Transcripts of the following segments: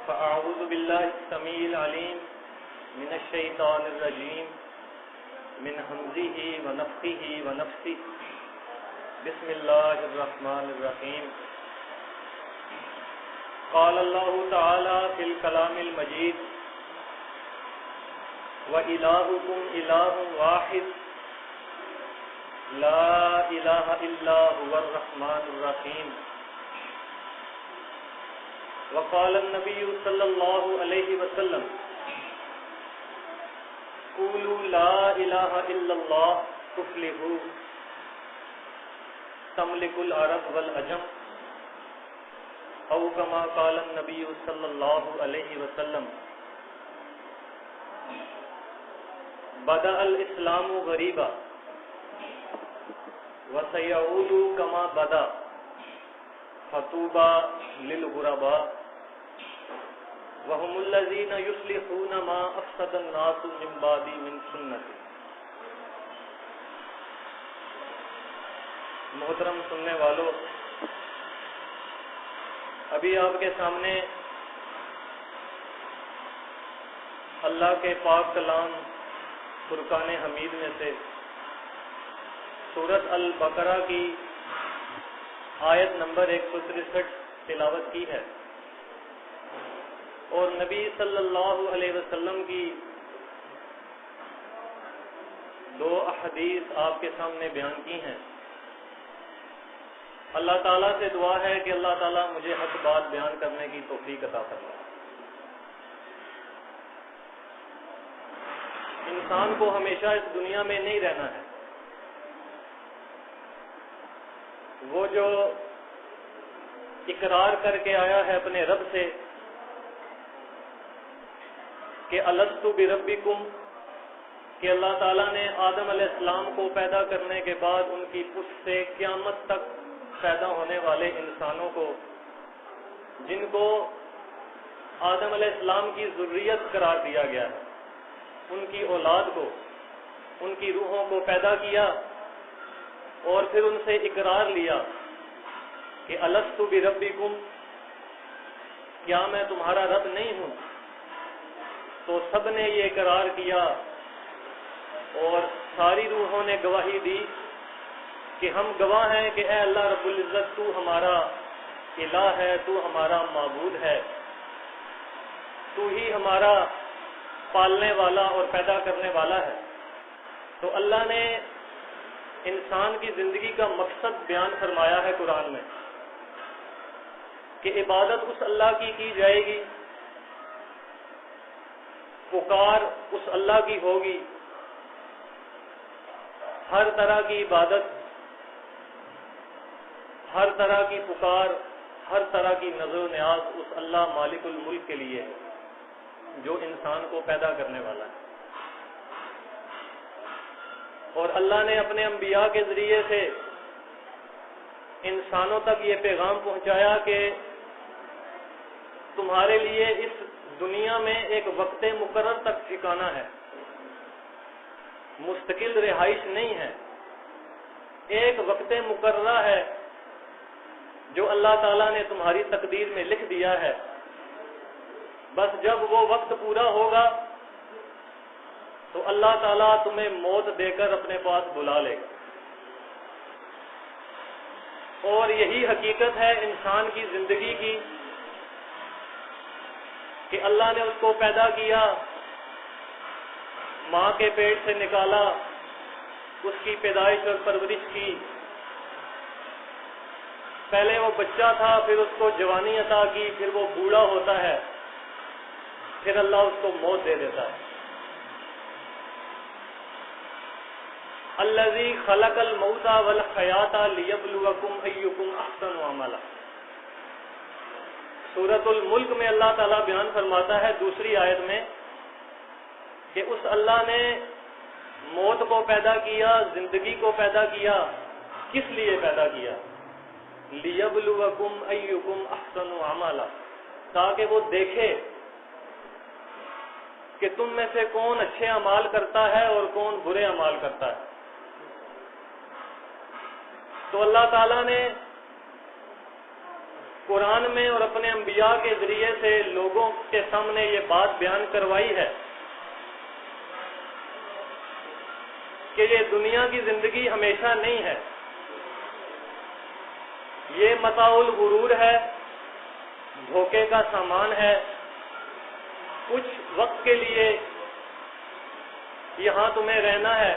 فأعوذ بالله السميع العليم من الشيطان الرجيم من همزه ونفخه ونفثه بسم الله الرحمن الرحيم قال الله تعالى في الكلام المجيد وإلهكم إله واحد لا إله إلا هو الرحمن الرحيم وقال النبي صلى الله عليه وسلم قولوا لا إله إلا الله تفلحوا تملك العرب والعجم أو كما قال النبي صلى الله عليه وسلم بدأ الإسلام غريبا وسيعود كما بدأ فطوبى للغرباء وهم الذين يصلحون ما أفسد الناس من بعدي من سنتي۔ محترم سننے والوں، ابھی آپ کے سامنے اللہ کے پاک کلام فرقان حمید میں سے سورۃ البقرہ کی آیت نمبر 163 تلاوت کی ہے اور نبی صلی اللہ علیہ وسلم کی دو احادیث آپ کے سامنے بیان کی ہیں۔ اللہ تعالیٰ سے دعا ہے کہ اللہ تعالیٰ مجھے حق بات بیان کرنے کی توفیق عطا فرمائے۔ انسان کو ہمیشہ اس دنیا میں نہیں رہنا ہے۔ وہ جو اقرار کر کے آیا ہے اپنے رب سے کہ الستُ بربکم، کہ اللہ تعالیٰ نے آدم علیہ السلام کو پیدا کرنے کے بعد ان کی پشت سے قیامت تک پیدا ہونے والے انسانوں کو، جن کو آدم علیہ السلام کی ذریت قرار دیا گیا ہے، ان کی اولاد کو، ان کی روحوں کو پیدا کیا اور پھر ان سے اقرار لیا کہ الستُ بربکم، کیا میں تمہارا رب نہیں ہوں؟ تو سب نے یہ اقرار کیا اور ساری روحوں نے گواہی دی کہ ہم گواہ ہیں کہ اے اللہ رب العزت، تو ہمارا الہ ہے، تو ہمارا معبود ہے، تو ہی ہمارا پالنے والا اور پیدا کرنے والا ہے۔ تو اللہ نے انسان کی زندگی کا مقصد بیان فرمایا ہے قرآن میں کہ عبادت اس اللہ کی جائے گی، پکار اس اللہ کی ہوگی، ہر طرح کی عبادت، ہر طرح کی پکار، ہر طرح کی نظر و نیاز اس اللہ مالک الملک کے لیے ہے جو انسان کو پیدا کرنے والا ہے۔ اور اللہ نے اپنے انبیاء کے ذریعے سے انسانوں تک یہ پیغام پہنچایا کہ تمہارے لیے اس دنیا میں ایک وقت مقرر تک ٹھکانا ہے، مستقل رہائش نہیں ہے، ایک وقت مقررہ ہے جو اللہ تعالیٰ نے تمہاری تقدیر میں لکھ دیا ہے۔ بس جب وہ وقت پورا ہوگا تو اللہ تعالیٰ تمہیں موت دے کر اپنے پاس بلا لے گا۔ اور یہی حقیقت ہے انسان کی زندگی کی کہ اللہ نے اس کو پیدا کیا، ماں کے پیٹ سے نکالا، اس کی پیدائش اور پرورش کی، پہلے وہ بچہ تھا، پھر اس کو جوانی عطا کی، پھر وہ بوڑھا ہوتا ہے، پھر اللہ اس کو موت دے دیتا ہے۔ الذی خلق الموت والحیات لیبلوکم ایکم احسن عملا۔ سورۃ الملک میں اللہ تعالیٰ بیان فرماتا ہے دوسری آیت میں کہ اس اللہ نے موت کو پیدا کیا، زندگی کو پیدا کیا، کس لیے پیدا کیا؟ لیبلوکم ایکم احسن عملا، تاکہ وہ دیکھے کہ تم میں سے کون اچھے اعمال کرتا ہے اور کون برے اعمال کرتا ہے۔ تو اللہ تعالیٰ نے قرآن میں اور اپنے انبیاء کے ذریعے سے لوگوں کے سامنے یہ بات بیان کروائی ہے کہ یہ دنیا کی زندگی ہمیشہ نہیں ہے، یہ متاع الغرور ہے، دھوکے کا سامان ہے، کچھ وقت کے لیے یہاں تمہیں رہنا ہے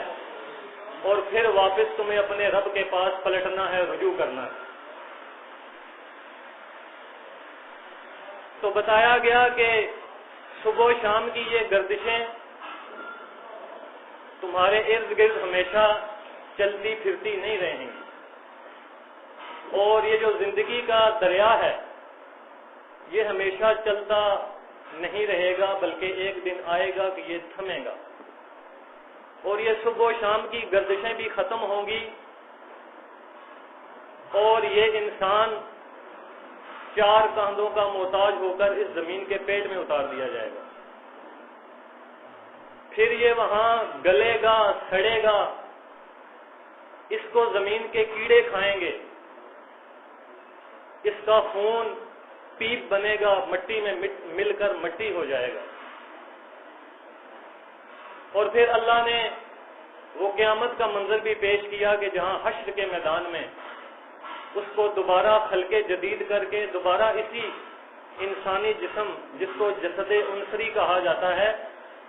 اور پھر واپس تمہیں اپنے رب کے پاس پلٹنا ہے، رجوع کرنا ہے۔ تو بتایا گیا کہ صبح و شام کی یہ گردشیں تمہارے ارد گرد ہمیشہ چلتی پھرتی نہیں رہیں، اور یہ جو زندگی کا دریا ہے یہ ہمیشہ چلتا نہیں رہے گا، بلکہ ایک دن آئے گا کہ یہ تھمے گا، اور یہ صبح و شام کی گردشیں بھی ختم ہوں گی، اور یہ انسان چار کاندھوں کا محتاج ہو کر اس زمین کے پیٹ میں اتار دیا جائے گا، پھر یہ وہاں گلے گا، سڑے گا، اس کو زمین کے کیڑے کھائیں گے، اس کا خون پیپ بنے گا، مٹی میں مل کر مٹی ہو جائے گا، اور پھر اللہ نے وہ قیامت کا منظر بھی پیش کیا کہ جہاں حشر کے میدان میں اس کو دوبارہ خلق جدید کر کے دوبارہ اسی انسانی جسم جس کو جسد عنصری کہا جاتا ہے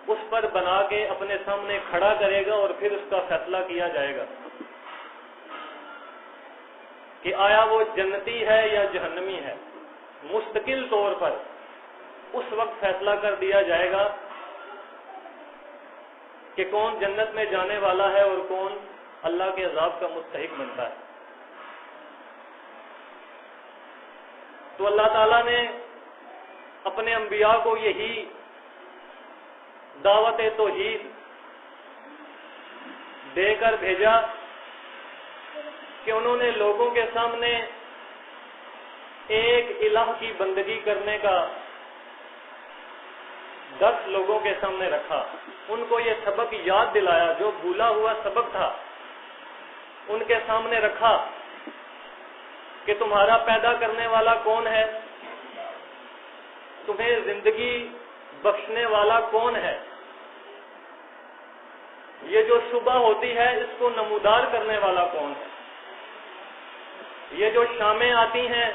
اس پر بنا کے اپنے سامنے کھڑا کرے گا، اور پھر اس کا فیصلہ کیا جائے گا کہ آیا وہ جنتی ہے یا جہنمی ہے۔ مستقل طور پر اس وقت فیصلہ کر دیا جائے گا کہ کون جنت میں جانے والا ہے اور کون اللہ کے عذاب کا مستحق بنتا ہے۔ تو اللہ تعالیٰ نے اپنے انبیاء کو یہی دعوت توحید دے کر بھیجا کہ انہوں نے لوگوں کے سامنے ایک الہ کی بندگی کرنے کا درس لوگوں کے سامنے رکھا، ان کو یہ سبق یاد دلایا، جو بھولا ہوا سبق تھا ان کے سامنے رکھا کہ تمہارا پیدا کرنے والا کون ہے، تمہیں زندگی بخشنے والا کون ہے، یہ جو صبح ہوتی ہے اس کو نمودار کرنے والا کون ہے، یہ جو شامیں آتی ہیں،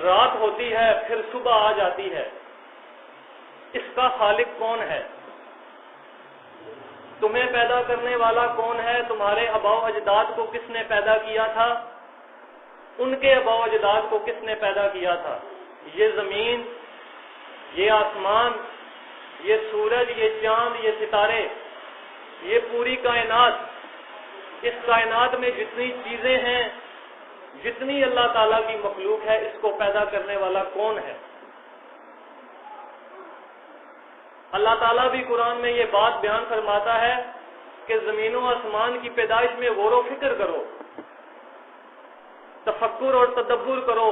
رات ہوتی ہے پھر صبح آ جاتی ہے، اس کا خالق کون ہے، تمہیں پیدا کرنے والا کون ہے، تمہارے آباء و اجداد کو کس نے پیدا کیا تھا، ان کے آباء و اجداد کو کس نے پیدا کیا تھا، یہ زمین، یہ آسمان، یہ سورج، یہ چاند، یہ ستارے، یہ پوری کائنات، اس کائنات میں جتنی چیزیں ہیں، جتنی اللہ تعالیٰ کی مخلوق ہے، اس کو پیدا کرنے والا کون ہے۔ اللہ تعالیٰ بھی قرآن میں یہ بات بیان فرماتا ہے کہ زمین و آسمان کی پیدائش میں غور و فکر کرو، تفکر اور تدبر کرو،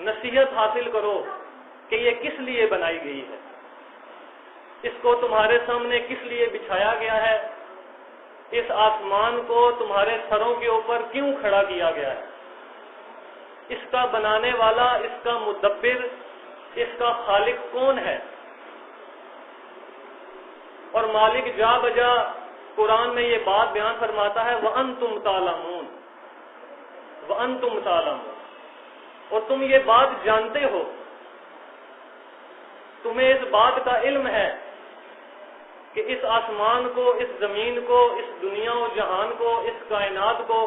نصیحت حاصل کرو کہ یہ کس لیے بنائی گئی ہے، اس کو تمہارے سامنے کس لیے بچھایا گیا ہے، اس آسمان کو تمہارے سروں کے اوپر کیوں کھڑا کیا گیا ہے، اس کا بنانے والا، اس کا مدبر، اس کا خالق کون ہے۔ اور مالک جا بجا قرآن میں یہ بات بیان فرماتا ہے وَأَنْتُمْ تَعْلَمُونَ، وَأَنْتُمْ تَعْلَمُونَ، اور تم یہ بات جانتے ہو، تمہیں اس بات کا علم ہے کہ اس آسمان کو، اس زمین کو، اس دنیا و جہان کو، اس کائنات کو،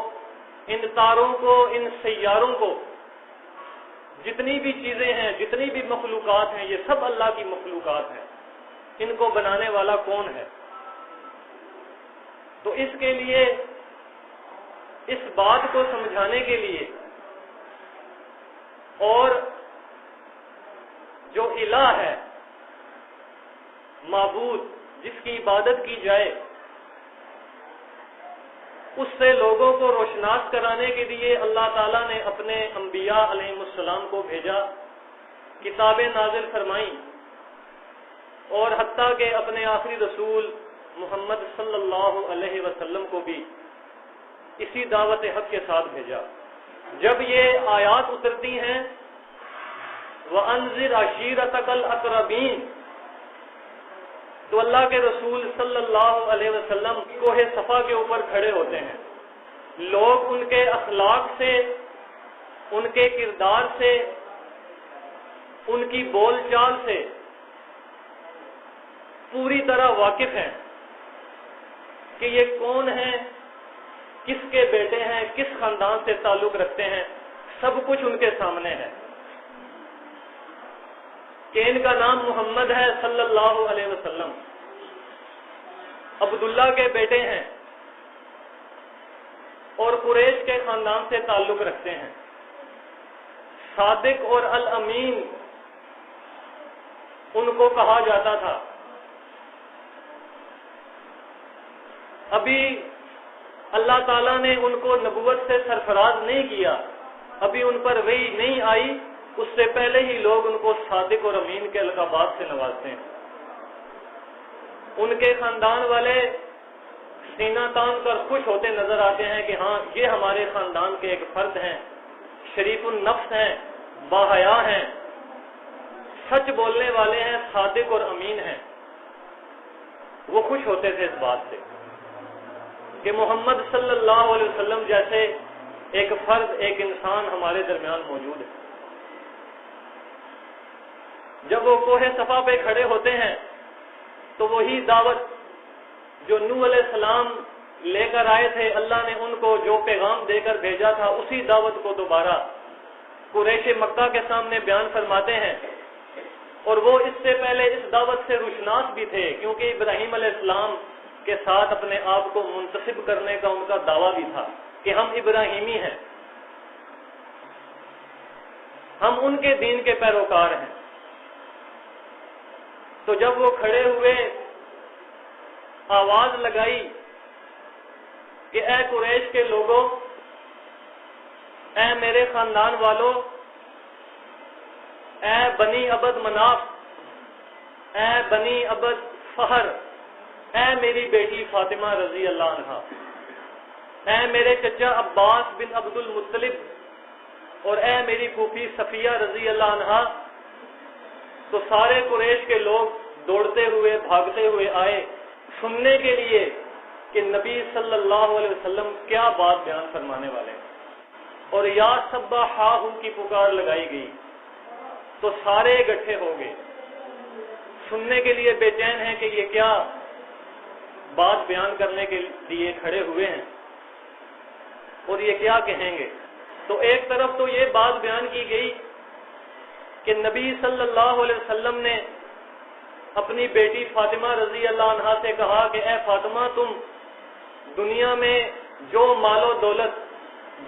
ان تاروں کو، ان سیاروں کو، جتنی بھی چیزیں ہیں، جتنی بھی مخلوقات ہیں، یہ سب اللہ کی مخلوقات ہیں، ان کو بنانے والا کون ہے۔ تو اس کے لیے، اس بات کو سمجھانے کے لیے، اور جو الہ ہے، معبود جس کی عبادت کی جائے، اس سے لوگوں کو روشناس کرانے کے لیے اللہ تعالیٰ نے اپنے انبیاء علیہ السلام کو بھیجا، کتابیں نازل فرمائیں، اور حتیٰ کہ اپنے آخری رسول محمد صلی اللہ علیہ وسلم کو بھی اسی دعوت حق کے ساتھ بھیجا۔ جب یہ آیات اترتی ہیں وَأَنذِرْ عَشِيرَتَكَ الْأَقْرَبِينَ، تو اللہ کے رسول صلی اللہ علیہ وسلم کوہ صفا کے اوپر کھڑے ہوتے ہیں. لوگ ان کے اخلاق سے، ان کے کردار سے، ان کی بول چال سے پوری طرح واقف ہیں کہ یہ کون ہیں، کس کے بیٹے ہیں، کس خاندان سے تعلق رکھتے ہیں، سب کچھ ان کے سامنے ہے کہ ان کا نام محمد ہے صلی اللہ علیہ وسلم، عبداللہ کے بیٹے ہیں اور قریش کے خاندان سے تعلق رکھتے ہیں. صادق اور الامین ان کو کہا جاتا تھا. ابھی اللہ تعالیٰ نے ان کو نبوت سے سرفراز نہیں کیا، ابھی ان پر وحی نہیں آئی، اس سے پہلے ہی لوگ ان کو صادق اور امین کے القابات سے نوازتے ہیں. ان کے خاندان والے سینہ تان کر خوش ہوتے نظر آتے ہیں کہ ہاں یہ ہمارے خاندان کے ایک فرد ہیں، شریف النفس ہیں، باحیا ہیں، سچ بولنے والے ہیں، صادق اور امین ہیں. وہ خوش ہوتے تھے اس بات سے کہ محمد صلی اللہ علیہ وسلم جیسے ایک فرد، ایک انسان ہمارے درمیان موجود ہے. جب وہ کوہ صفا پہ کھڑے ہوتے ہیں تو وہی دعوت جو نوح علیہ السلام لے کر آئے تھے، اللہ نے ان کو جو پیغام دے کر بھیجا تھا، اسی دعوت کو دوبارہ قریش مکہ کے سامنے بیان فرماتے ہیں. اور وہ اس سے پہلے اس دعوت سے روشناس بھی تھے، کیونکہ ابراہیم علیہ السلام کے ساتھ اپنے آپ کو منتسب کرنے کا ان کا دعویٰ بھی تھا کہ ہم ابراہیمی ہیں، ہم ان کے دین کے پیروکار ہیں. تو جب وہ کھڑے ہوئے آواز لگائی کہ اے قریش کے لوگوں، اے میرے خاندان والوں، اے بنی عبد مناف، اے بنی عبد فہر، اے میری بیٹی فاطمہ رضی اللہ عنہا، اے میرے چچا عباس بن عبد المطلب، اور اے میری پھوپھی صفیہ رضی اللہ عنہا. تو سارے قریش کے لوگ دوڑتے ہوئے، بھاگتے ہوئے آئے سننے کے لیے کہ نبی صلی اللہ علیہ وسلم کیا بات بیان فرمانے والے ہیں. اور یا سبحاہ کی پکار لگائی گئی تو سارے اکٹھے ہو گئے، سننے کے لیے بے چین ہیں کہ یہ کیا بات بیان کرنے کے لیے کھڑے ہوئے ہیں اور یہ کیا کہیں گے. تو ایک طرف تو یہ بات بیان کی گئی کہ نبی صلی اللہ علیہ وسلم نے اپنی بیٹی فاطمہ رضی اللہ عنہا سے کہا کہ اے فاطمہ، تم دنیا میں جو مال و دولت،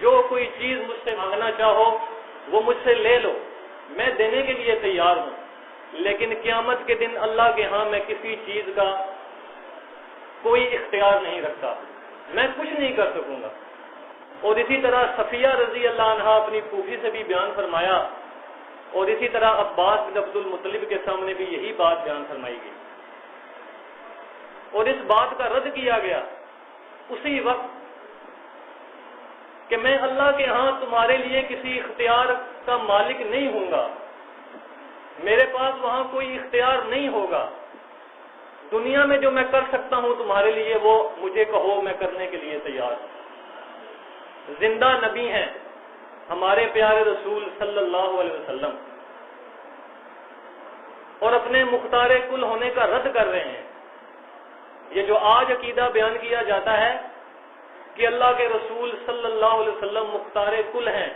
جو کوئی چیز مجھ سے مانگنا چاہو وہ مجھ سے لے لو، میں دینے کے لیے تیار ہوں، لیکن قیامت کے دن اللہ کے ہاں میں کسی چیز کا کوئی اختیار نہیں رکھتا، میں کچھ نہیں کر سکوں گا. اور اسی طرح صفیہ رضی اللہ عنہا اپنی پھوپھی سے بھی بیان فرمایا، اور اسی طرح عباس بن عبد المطلب کے سامنے بھی یہی بات بیان فرمائی گئی. اور اس بات کا رد کیا گیا اسی وقت کہ میں اللہ کے ہاں تمہارے لیے کسی اختیار کا مالک نہیں ہوں گا، میرے پاس وہاں کوئی اختیار نہیں ہوگا. دنیا میں جو میں کر سکتا ہوں تمہارے لیے وہ مجھے کہو، میں کرنے کے لیے تیار ہوں. زندہ نبی ہیں ہمارے پیارے رسول صلی اللہ علیہ وسلم، اور اپنے مختار کل ہونے کا رد کر رہے ہیں. یہ جو آج عقیدہ بیان کیا جاتا ہے کہ اللہ کے رسول صلی اللہ علیہ وسلم مختار کل ہیں،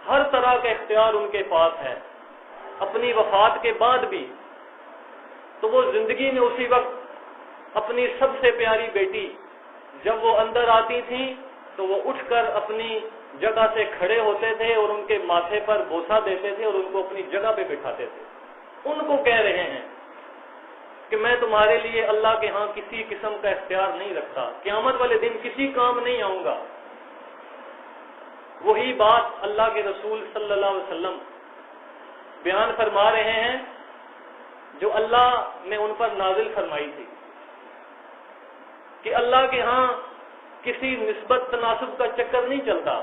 ہر طرح کا اختیار ان کے پاس ہے اپنی وفات کے بعد بھی. تو وہ زندگی میں اسی وقت اپنی سب سے پیاری بیٹی جب وہ اندر آتی تھیں تو وہ اٹھ کر اپنی جگہ سے کھڑے ہوتے تھے اور ان کے ماتھے پر بوسہ دیتے تھے اور ان کو اپنی جگہ پہ بٹھاتے تھے. ان کو کہہ رہے ہیں کہ میں تمہارے لیے اللہ کے ہاں کسی قسم کا اختیار نہیں رکھتا، قیامت والے دن کسی کام نہیں آؤں گا. وہی بات اللہ کے رسول صلی اللہ علیہ وسلم بیان فرما رہے ہیں جو اللہ نے ان پر نازل فرمائی تھی کہ اللہ کے ہاں کسی نسبت تناسب کا چکر نہیں چلتا.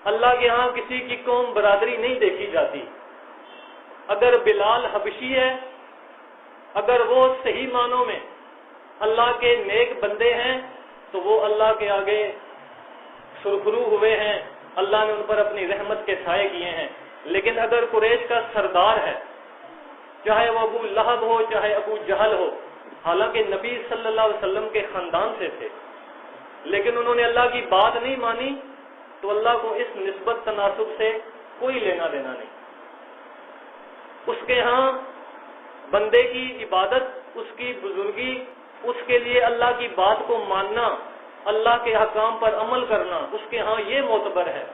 اللہ کے ہاں کسی کی قوم برادری نہیں دیکھی جاتی. اگر بلال حبشی ہے، اگر وہ صحیح معنوں میں اللہ کے نیک بندے ہیں تو وہ اللہ کے آگے سرخرو ہوئے ہیں، اللہ نے ان پر اپنی رحمت کے سائے کیے ہیں. لیکن اگر قریش کا سردار ہے، چاہے وہ ابو لہب ہو چاہے ابو جہل ہو، حالانکہ نبی صلی اللہ علیہ وسلم کے خاندان سے تھے، لیکن انہوں نے اللہ کی بات نہیں مانی، تو اللہ کو اس نسبت تناسب سے کوئی لینا دینا نہیں. اس کے ہاں بندے کی عبادت، اس کی بزرگی، اس کے لیے اللہ کی بات کو ماننا، اللہ کے حکام پر عمل کرنا، اس کے ہاں یہ معتبر ہے.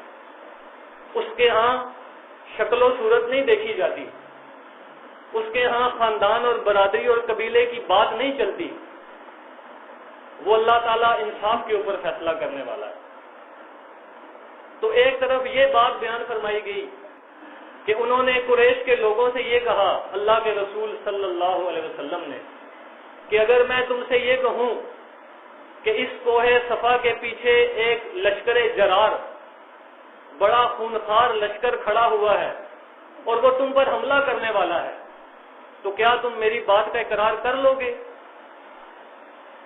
اس کے ہاں شکل و صورت نہیں دیکھی جاتی، اس کے ہاں خاندان اور برادری اور قبیلے کی بات نہیں چلتی. وہ اللہ تعالیٰ انصاف کے اوپر فیصلہ کرنے والا ہے. تو ایک طرف یہ بات بیان فرمائی گئی کہ انہوں نے قریش کے لوگوں سے یہ کہا، اللہ کے رسول صلی اللہ علیہ وسلم نے، کہ اگر میں تم سے یہ کہوں کہ اس کوہ صفا کے پیچھے ایک لشکر جرار، بڑا خونخوار لشکر کھڑا ہوا ہے اور وہ تم پر حملہ کرنے والا ہے، تو کیا تم میری بات کا اقرار کر لو گے؟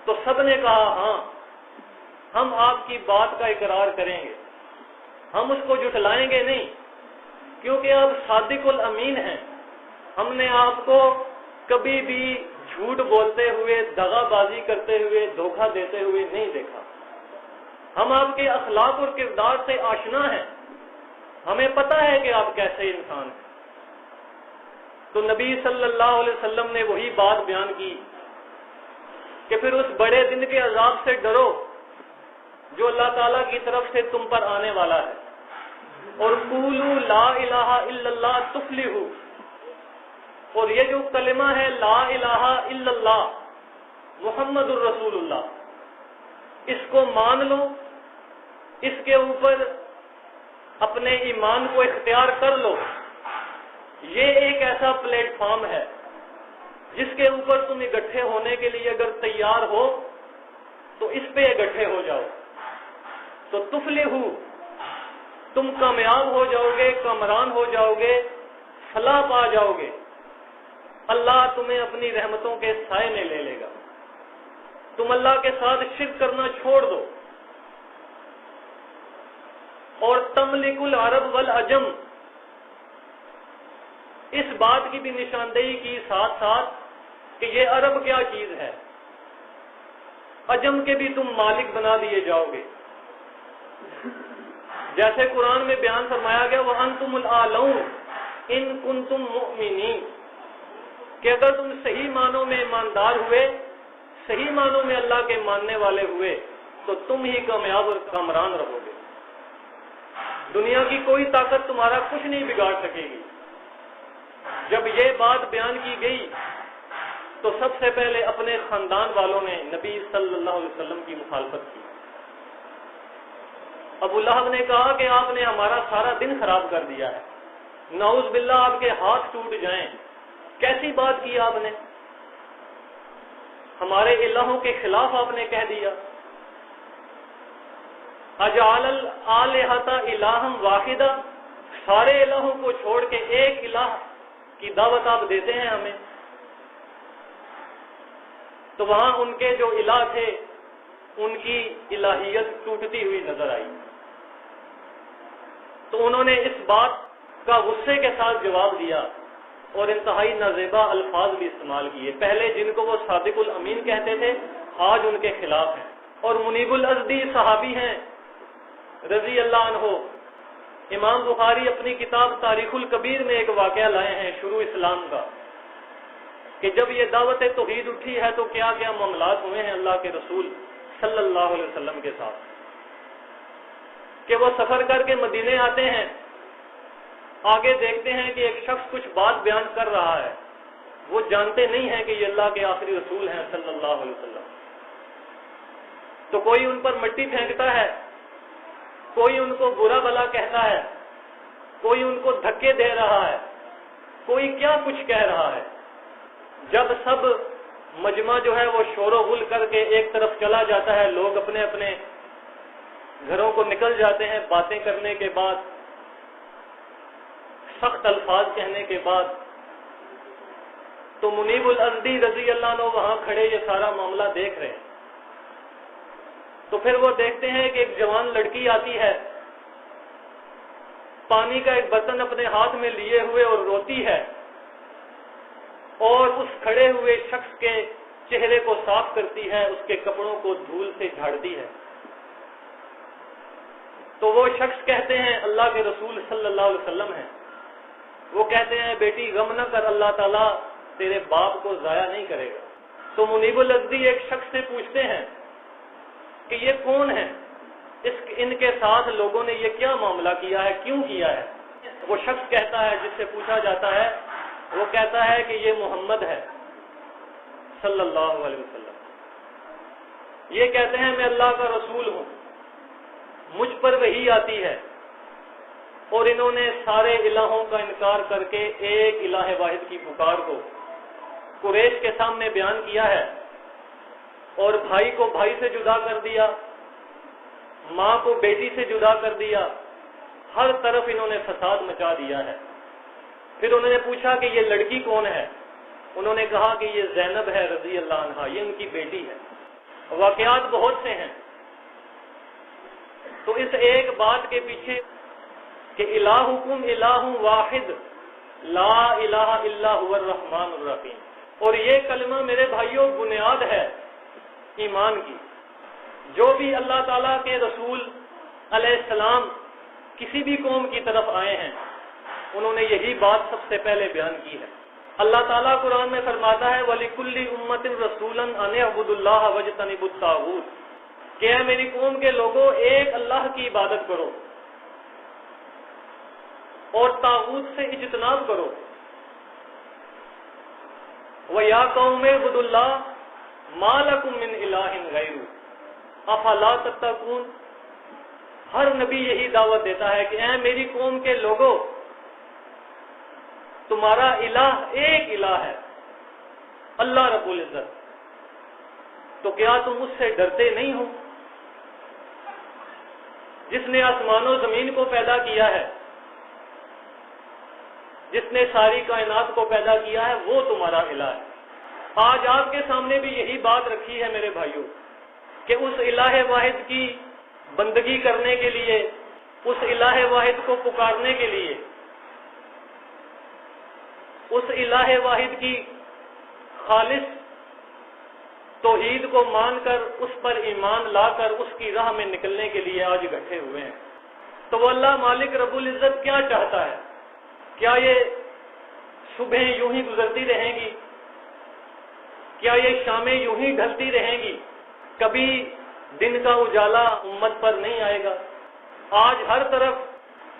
تو سب نے کہا ہاں، ہم آپ کی بات کا اقرار کریں گے، ہم اس کو جھٹلائیں گے نہیں، کیونکہ آپ صادق الامین ہیں. ہم نے آپ کو کبھی بھی جھوٹ بولتے ہوئے، دغا بازی کرتے ہوئے، دھوکہ دیتے ہوئے نہیں دیکھا. ہم آپ کے اخلاق اور کردار سے آشنا ہیں، ہمیں پتہ ہے کہ آپ کیسے انسان ہیں. تو نبی صلی اللہ علیہ وسلم نے وہی بات بیان کی کہ پھر اس بڑے دن کے عذاب سے ڈرو جو اللہ تعالیٰ کی طرف سے تم پر آنے والا ہے، اور قولوا لا الہ الا اللہ تفلحوا، اور یہ جو کلمہ ہے لا الہ الا اللہ محمد الرسول اللہ، اس کو مان لو، اس کے اوپر اپنے ایمان کو اختیار کر لو. یہ ایک ایسا پلیٹ فارم ہے جس کے اوپر تم اکٹھے ہونے کے لیے اگر تیار ہو تو اس پہ اکٹھے ہو جاؤ. تو تفلحوا، تم کامیاب ہو جاؤ گے، کامران ہو جاؤ گے، فلاح پا جاؤ گے. اللہ تمہیں اپنی رحمتوں کے سائے میں لے لے گا. تم اللہ کے ساتھ شرک کرنا چھوڑ دو. اور تملک العرب والعجم، اس بات کی بھی نشاندہی کی ساتھ ساتھ کہ یہ عرب کیا چیز ہے، عجم کے بھی تم مالک بنا دیے جاؤ گے. جیسے قرآن میں بیان فرمایا گیا وَأَنْتُمُ الْأَعْلَوْنَ إِن كُنتُم مُؤْمِنِينَ، کہ اگر تم صحیح معنوں میں ایماندار ہوئے، صحیح معنوں میں اللہ کے ماننے والے ہوئے، تو تم ہی کامیاب اور کامران رہو گے. دنیا کی کوئی طاقت تمہارا کچھ نہیں بگاڑ سکے گی. جب یہ بات بیان کی گئی تو سب سے پہلے اپنے خاندان والوں نے نبی صلی اللہ علیہ وسلم کی مخالفت کی. ابو لہب نے کہا کہ آپ نے ہمارا سارا دن خراب کر دیا ہے، نعوذ باللہ آپ کے ہاتھ ٹوٹ جائیں، کیسی بات کی آپ نے، ہمارے الہوں کے خلاف آپ نے کہہ دیا. اجعل الآلہۃ الہا واحدہ، سارے الہوں کو چھوڑ کے ایک الہ کی دعوت آپ دیتے ہیں ہمیں. تو وہاں ان کے جو الہ تھے ان کی الہیت ٹوٹتی ہوئی نظر آئی. تو انہوں نے اس بات کا غصے کے ساتھ جواب دیا اور انتہائی نازیبا الفاظ بھی استعمال کیے. پہلے جن کو وہ صادق الامین کہتے تھے آج ان کے خلاف ہیں. اور منیب الازدی صحابی ہیں رضی اللہ عنہ. امام بخاری اپنی کتاب تاریخ الکبیر میں ایک واقعہ لائے ہیں شروع اسلام کا، کہ جب یہ دعوت توحید اٹھی ہے تو کیا کیا معاملات ہوئے ہیں اللہ کے رسول صلی اللہ علیہ وسلم کے ساتھ. کہ وہ سفر کر کے مدینے آتے ہیں، آگے دیکھتے ہیں کہ ایک شخص کچھ بات بیان کر رہا ہے، وہ جانتے نہیں ہیں کہ یہ اللہ کے آخری رسول ہیں صلی اللہ علیہ وسلم. تو کوئی ان پر مٹی پھینکتا ہے، کوئی ان کو برا بلا کہتا ہے، کوئی ان کو دھکے دے رہا ہے، کوئی کیا کچھ کہہ رہا ہے. جب سب مجمع جو ہے وہ شور و غل کر کے ایک طرف چلا جاتا ہے، لوگ اپنے اپنے گھروں کو نکل جاتے ہیں باتیں کرنے کے بعد، سخت الفاظ کہنے کے بعد، تو منیب الازدی رضی اللہ عنہ وہاں کھڑے یہ سارا معاملہ دیکھ رہے ہیں۔ تو پھر وہ دیکھتے ہیں کہ ایک جوان لڑکی آتی ہے، پانی کا ایک برتن اپنے ہاتھ میں لیے ہوئے اور روتی ہے، اور اس کھڑے ہوئے شخص کے چہرے کو صاف کرتی ہے، اس کے کپڑوں کو دھول سے جھاڑتی ہے۔ تو وہ شخص کہتے ہیں، اللہ کے رسول صلی اللہ علیہ وسلم ہیں، وہ کہتے ہیں بیٹی غم نہ کر، اللہ تعالیٰ تیرے باپ کو ضائع نہیں کرے گا۔ تو منیب الازدی ایک شخص سے پوچھتے ہیں کہ یہ کون ہے، ان کے ساتھ لوگوں نے یہ کیا معاملہ کیا ہے، کیوں کیا ہے؟ وہ شخص کہتا ہے، جس سے پوچھا جاتا ہے، وہ کہتا ہے کہ یہ محمد ہے صلی اللہ علیہ وسلم۔ یہ کہتے ہیں میں اللہ کا رسول ہوں، مجھ پر وحی آتی ہے، اور انہوں نے سارے الہوں کا انکار کر کے ایک الہ واحد کی پکار کو قریش کے سامنے بیان کیا ہے، اور بھائی کو بھائی سے جدا کر دیا، ماں کو بیٹی سے جدا کر دیا، ہر طرف انہوں نے فساد مچا دیا ہے۔ پھر انہوں نے پوچھا کہ یہ لڑکی کون ہے؟ انہوں نے کہا کہ یہ زینب ہے رضی اللہ عنہا، یہ ان کی بیٹی ہے۔ واقعات بہت سے ہیں۔ تو اس ایک بات کے پیچھے کہ الہکم الہ واحد لا الہ الا هو الرحمن الرحیم، اور یہ کلمہ میرے بھائیوں بنیاد ہے ایمان کی۔ جو بھی اللہ تعالیٰ کے رسول علیہ السلام کسی بھی قوم کی طرف آئے ہیں، انہوں نے یہی بات سب سے پہلے بیان کی ہے۔ اللہ تعالیٰ قرآن میں فرماتا ہے وَلِكُلِّ أُمَّةٍ رَسُولًا أَنِ اعْبُدُوا اللَّهَ وَاجْتَنِبُوا الطَّاغُوتَ، کہ اے میری قوم کے لوگوں ایک اللہ کی عبادت کرو اور طاغوت سے اجتناب کرو۔ وَيَا قَوْمِ اعْبُدُوا اللَّهَ مَا لَكُم مِّنْ إِلَٰهٍ غَيْرُهُ أَفَلَا تَتَّقُونَ۔ ہر نبی یہی دعوت دیتا ہے کہ اے میری قوم کے لوگوں، تمہارا الہ ایک الہ ہے، اللہ رب العزت، تو کیا تم اس سے ڈرتے نہیں ہو؟ جس نے آسمان و زمین کو پیدا کیا ہے، جس نے ساری کائنات کو پیدا کیا ہے، وہ تمہارا الہ ہے۔ آج آپ کے سامنے بھی یہی بات رکھی ہے میرے بھائیوں کہ اس الہ واحد کی بندگی کرنے کے لیے، اس الہ واحد کو پکارنے کے لیے، اس الہ واحد کی خالص توحید کو مان کر، اس پر ایمان لا کر اس کی راہ میں نکلنے کے لیے آج اکٹھے ہوئے ہیں۔ تو وہ اللہ مالک رب العزت کیا چاہتا ہے؟ کیا یہ صبح یوں ہی گزرتی رہیں گی؟ کیا یہ شامیں یوں ہی ڈھلتی رہیں گی؟ کبھی دن کا اجالا امت پر نہیں آئے گا؟ آج ہر طرف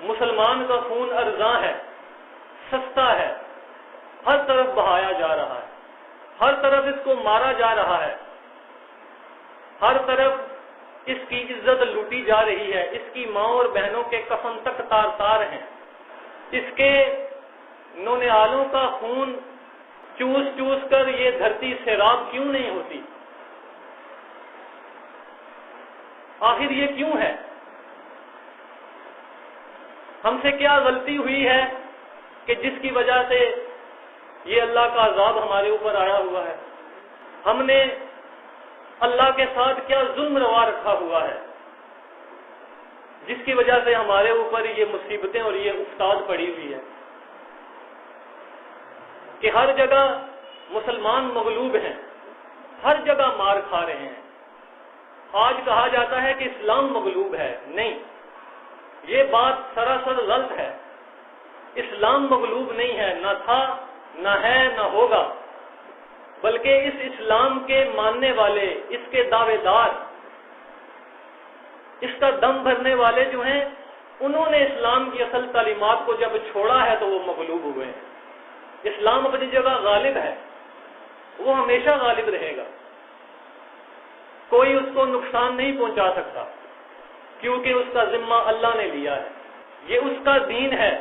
مسلمان کا خون ارزاں ہے، سستا ہے، ہر طرف بہایا جا رہا ہے، ہر طرف اس کو مارا جا رہا ہے، ہر طرف اس کی عزت لوٹی جا رہی ہے، اس کی ماں اور بہنوں کے کفن تک تار تار ہیں، اس کے نونہالوں کا خون چوس چوس کر یہ دھرتی سیراب کیوں نہیں ہوتی؟ آخر یہ کیوں ہے؟ ہم سے کیا غلطی ہوئی ہے کہ جس کی وجہ سے یہ اللہ کا عذاب ہمارے اوپر آیا ہوا ہے؟ ہم نے اللہ کے ساتھ کیا ظلم روا رکھا ہوا ہے جس کی وجہ سے ہمارے اوپر یہ مصیبتیں اور یہ افتاد پڑی ہوئی ہے کہ ہر جگہ مسلمان مغلوب ہیں، ہر جگہ مار کھا رہے ہیں۔ آج کہا جاتا ہے کہ اسلام مغلوب ہے، نہیں، یہ بات سراسر غلط ہے۔ اسلام مغلوب نہیں ہے، نہ تھا، نہ ہے، نہ ہوگا، بلکہ اس اسلام کے ماننے والے، اس کے دعوے دار، اس کا دم بھرنے والے جو ہیں، انہوں نے اسلام کی اصل تعلیمات کو جب چھوڑا ہے تو وہ مغلوب ہوئے ہیں۔ اسلام اپنی جگہ غالب ہے، وہ ہمیشہ غالب رہے گا، کوئی اس کو نقصان نہیں پہنچا سکتا، کیونکہ اس کا ذمہ اللہ نے لیا ہے، یہ اس کا دین ہے،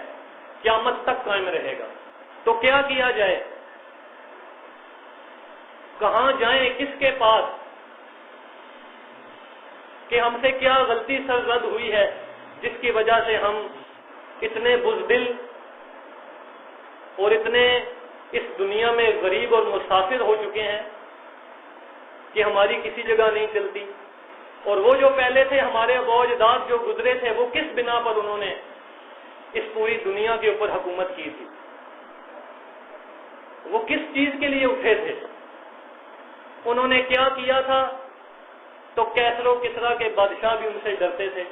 قیامت تک قائم رہے گا۔ تو کیا کیا جائے؟ کہاں جائیں؟ کس کے پاس؟ کہ ہم سے کیا غلطی سرزد ہوئی ہے جس کی وجہ سے ہم اتنے بزدل اور اتنے اس دنیا میں غریب اور مسافر ہو چکے ہیں کہ ہماری کسی جگہ نہیں چلتی. اور وہ جو پہلے تھے ہمارے اباء و اجداد جو گزرے تھے وہ کس بنا پر انہوں نے اس پوری دنیا کے اوپر حکومت کی تھی, وہ کس چیز کے لیے اٹھے تھے, انہوں نے کیا کیا تھا. تو کیسر و کسریٰ کے بادشاہ بھی ان سے ڈرتے تھے.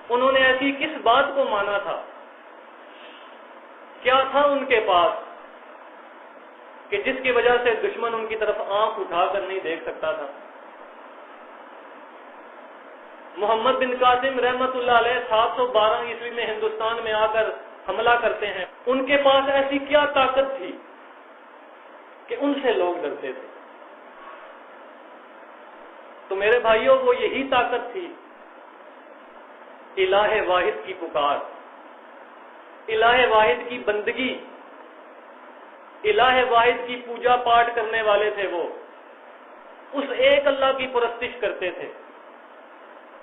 انہوں نے ایسی کس بات کو مانا تھا, کیا تھا ان کے پاس کہ جس کی وجہ سے دشمن ان کی طرف آنکھ اٹھا کر نہیں دیکھ سکتا تھا. محمد بن قاسم رحمت اللہ علیہ 712 عیسوی میں ہندوستان میں آ کر حملہ کرتے ہیں. ان کے پاس ایسی کیا طاقت تھی کہ ان سے لوگ ڈرتے تھے. تو میرے بھائیوں, وہ یہی طاقت تھی الہ واحد کی پکار, الہ واحد کی بندگی, الہ واحد کی پوجا پاٹ کرنے والے تھے. وہ اس ایک اللہ کی پرستش کرتے تھے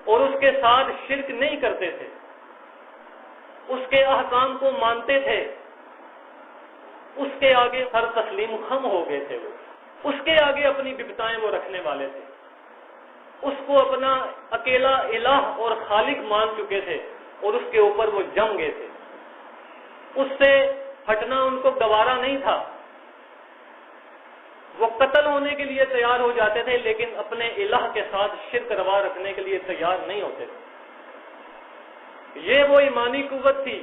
اور اس کے ساتھ شرک نہیں کرتے تھے. اس کے احکام کو مانتے تھے, اس کے آگے ہر تسلیم خم ہو گئے تھے. وہ اس کے آگے اپنی ببتائیں وہ رکھنے والے تھے. اس کو اپنا اکیلا الہ اور خالق مان چکے تھے اور اس کے اوپر وہ جم گئے تھے. اس سے ہٹنا ان کو گوارا نہیں تھا. وہ قتل ہونے کے لیے تیار ہو جاتے تھے لیکن اپنے الہ کے ساتھ شرک روا رکھنے کے لیے تیار نہیں ہوتے تھے. یہ وہ ایمانی قوت تھی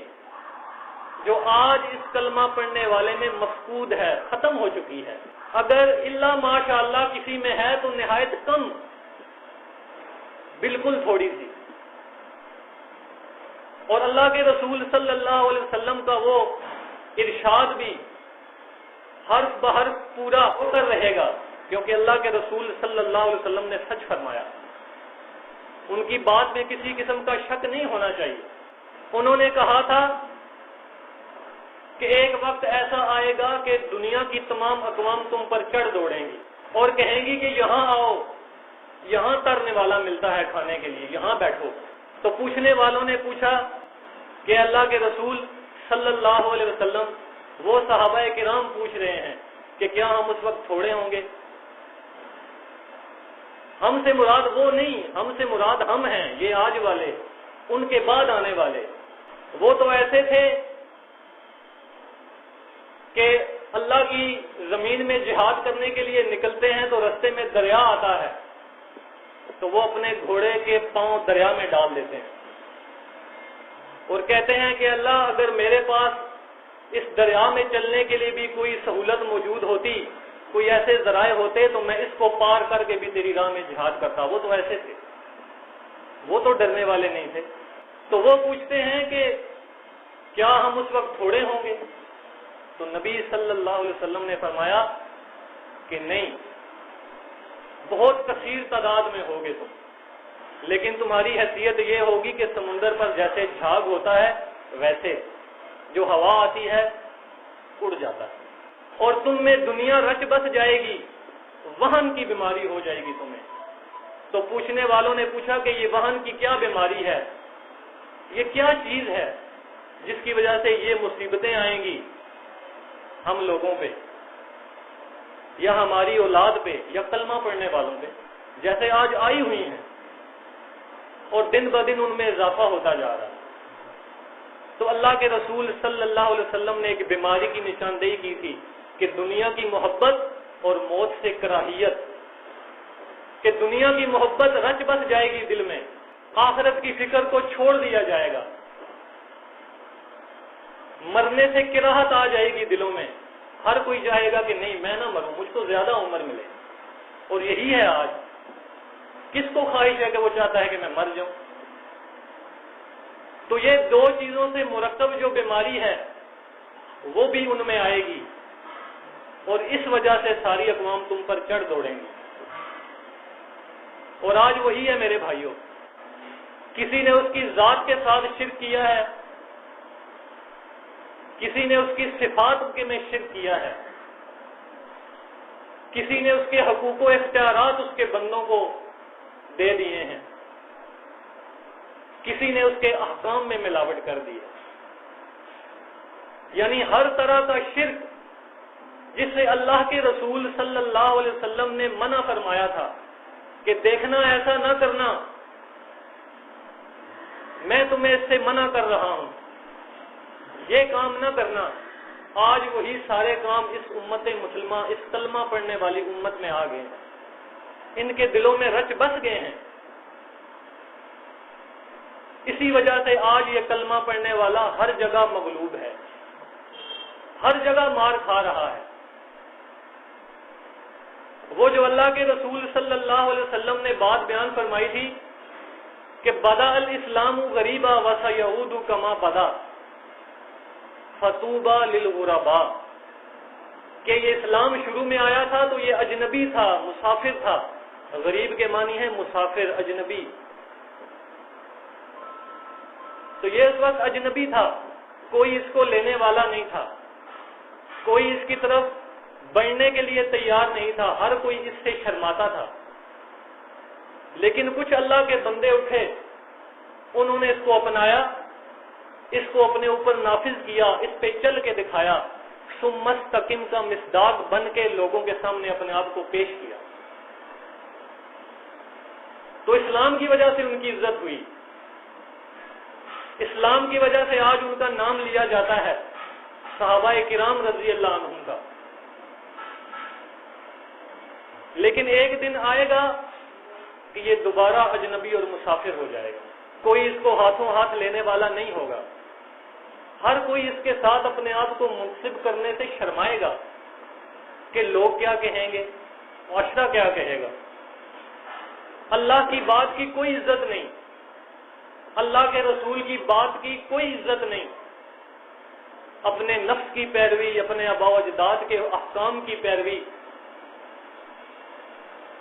جو آج اس کلمہ پڑھنے والے میں مفقود ہے, ختم ہو چکی ہے. اگر الا ماشاء اللہ کسی میں ہے تو نہایت کم, بالکل تھوڑی سی. اور اللہ کے رسول صلی اللہ علیہ وسلم کا وہ ارشاد بھی حرف بحرف پورا ہو کر رہے گا, کیونکہ اللہ کے رسول صلی اللہ علیہ وسلم نے سچ فرمایا. ان کی بات میں کسی قسم کا شک نہیں ہونا چاہیے. انہوں نے کہا تھا کہ ایک وقت ایسا آئے گا کہ دنیا کی تمام اقوام تم پر چڑھ دوڑیں گی اور کہیں گی کہ یہاں آؤ, یہاں ترنے والا ملتا ہے کھانے کے لیے, یہاں بیٹھو. تو پوچھنے والوں نے پوچھا کہ اللہ کے رسول صلی اللہ علیہ وسلم, وہ صحابہ کرام پوچھ رہے ہیں کہ کیا ہم اس وقت تھوڑے ہوں گے؟ ہم سے مراد وہ نہیں, ہم سے مراد ہم ہیں, یہ آج والے, ان کے بعد آنے والے. وہ تو ایسے تھے کہ اللہ کی زمین میں جہاد کرنے کے لیے نکلتے ہیں تو رستے میں دریا آتا ہے تو وہ اپنے گھوڑے کے پاؤں دریا میں ڈال دیتے ہیں اور کہتے ہیں کہ اللہ, اگر میرے پاس اس دریا میں چلنے کے لیے بھی کوئی سہولت موجود ہوتی, کوئی ایسے ذرائع ہوتے تو میں اس کو پار کر کے بھی تیری راہ میں جہاد کرتا. وہ تو ایسے تھے, وہ تو ڈرنے والے نہیں تھے. تو وہ پوچھتے ہیں کہ کیا ہم اس وقت تھوڑے ہوں گے؟ تو نبی صلی اللہ علیہ وسلم نے فرمایا کہ نہیں, بہت کثیر تعداد میں ہوگے تم, لیکن تمہاری حیثیت یہ ہوگی کہ سمندر پر جیسے جھاگ ہوتا ہے ویسے جو ہوا آتی ہے اڑ جاتا ہے, اور تم میں دنیا رچ بس جائے گی, وہن کی بیماری ہو جائے گی تمہیں. تو پوچھنے والوں نے پوچھا کہ یہ وہن کی کیا بیماری ہے, یہ کیا چیز ہے جس کی وجہ سے یہ مصیبتیں آئیں گی ہم لوگوں پہ یا ہماری اولاد پہ یا کلمہ پڑھنے والوں پہ, جیسے آج آئی ہوئی ہیں اور دن بدن ان میں اضافہ ہوتا جا رہا ہے. تو اللہ کے رسول صلی اللہ علیہ وسلم نے ایک بیماری کی نشاندہی کی تھی کہ دنیا کی محبت اور موت سے کراہیت, کہ دنیا کی محبت رچ بس جائے گی دل میں, آخرت کی فکر کو چھوڑ دیا جائے گا, مرنے سے کراہت آ جائے گی دلوں میں. ہر کوئی چاہے گا کہ نہیں میں نہ مروں, مجھ کو زیادہ عمر ملے. اور یہی ہے آج, کس کو خواہش ہے کہ وہ چاہتا ہے کہ میں مر جاؤں؟ تو یہ دو چیزوں سے مرکب جو بیماری ہے وہ بھی ان میں آئے گی اور اس وجہ سے ساری اقوام تم پر چڑھ دوڑیں گی. اور آج وہی ہے میرے بھائیوں, کسی نے اس کی ذات کے ساتھ شرک کیا ہے, کسی نے اس کی صفات کے میں شرک کیا ہے, کسی نے اس کے حقوق و اختیارات اس کے بندوں کو دے دیے ہیں، کسی نے اس کے احکام میں ملاوٹ کر دی ہے، یعنی ہر طرح کا شرک جسے اللہ کے رسول صلی اللہ علیہ وسلم نے منع فرمایا تھا کہ دیکھنا ایسا نہ کرنا، میں تمہیں اس سے منع کر رہا ہوں، یہ کام نہ کرنا، آج وہی سارے کام اس امت مسلمہ، اس کلمہ پڑھنے والی امت میں آ گئے ہیں، ان کے دلوں میں رچ بس گئے ہیں۔ اسی وجہ سے آج یہ کلمہ پڑھنے والا ہر جگہ مغلوب ہے، ہر جگہ مار کھا رہا ہے۔ وہ جو اللہ کے رسول صلی اللہ علیہ وسلم نے بات بیان فرمائی تھی کہ بدأ الاسلام غریبا وسیعود کما بدا فطوبى للغرباء، کہ یہ اسلام شروع میں آیا تھا تو یہ اجنبی تھا، مسافر تھا، غریب کے معنی ہے مسافر، اجنبی، تو یہ اس وقت اجنبی تھا، کوئی اس کو لینے والا نہیں تھا، کوئی اس کی طرف بڑھنے کے لیے تیار نہیں تھا، ہر کوئی اس سے شرماتا تھا۔ لیکن کچھ اللہ کے بندے اٹھے، انہوں نے اس کو اپنایا، اس کو اپنے اوپر نافذ کیا، اس پہ چل کے دکھایا، ثم مستقم کا مصداق بن کے لوگوں کے سامنے اپنے آپ کو پیش کیا، تو اسلام کی وجہ سے ان کی عزت ہوئی، اسلام کی وجہ سے آج ان کا نام لیا جاتا ہے صحابہ کرام رضی اللہ عنہم کا۔ لیکن ایک دن آئے گا کہ یہ دوبارہ اجنبی اور مسافر ہو جائے گا، کوئی اس کو ہاتھوں ہاتھ لینے والا نہیں ہوگا، ہر کوئی اس کے ساتھ اپنے آپ کو منسب کرنے سے شرمائے گا کہ لوگ کیا کہیں گے، معاشرہ کیا کہے گا۔ اللہ کی بات کی کوئی عزت نہیں، اللہ کے رسول کی بات کی کوئی عزت نہیں، اپنے نفس کی پیروی، اپنے آباء و اجداد کے احکام کی پیروی،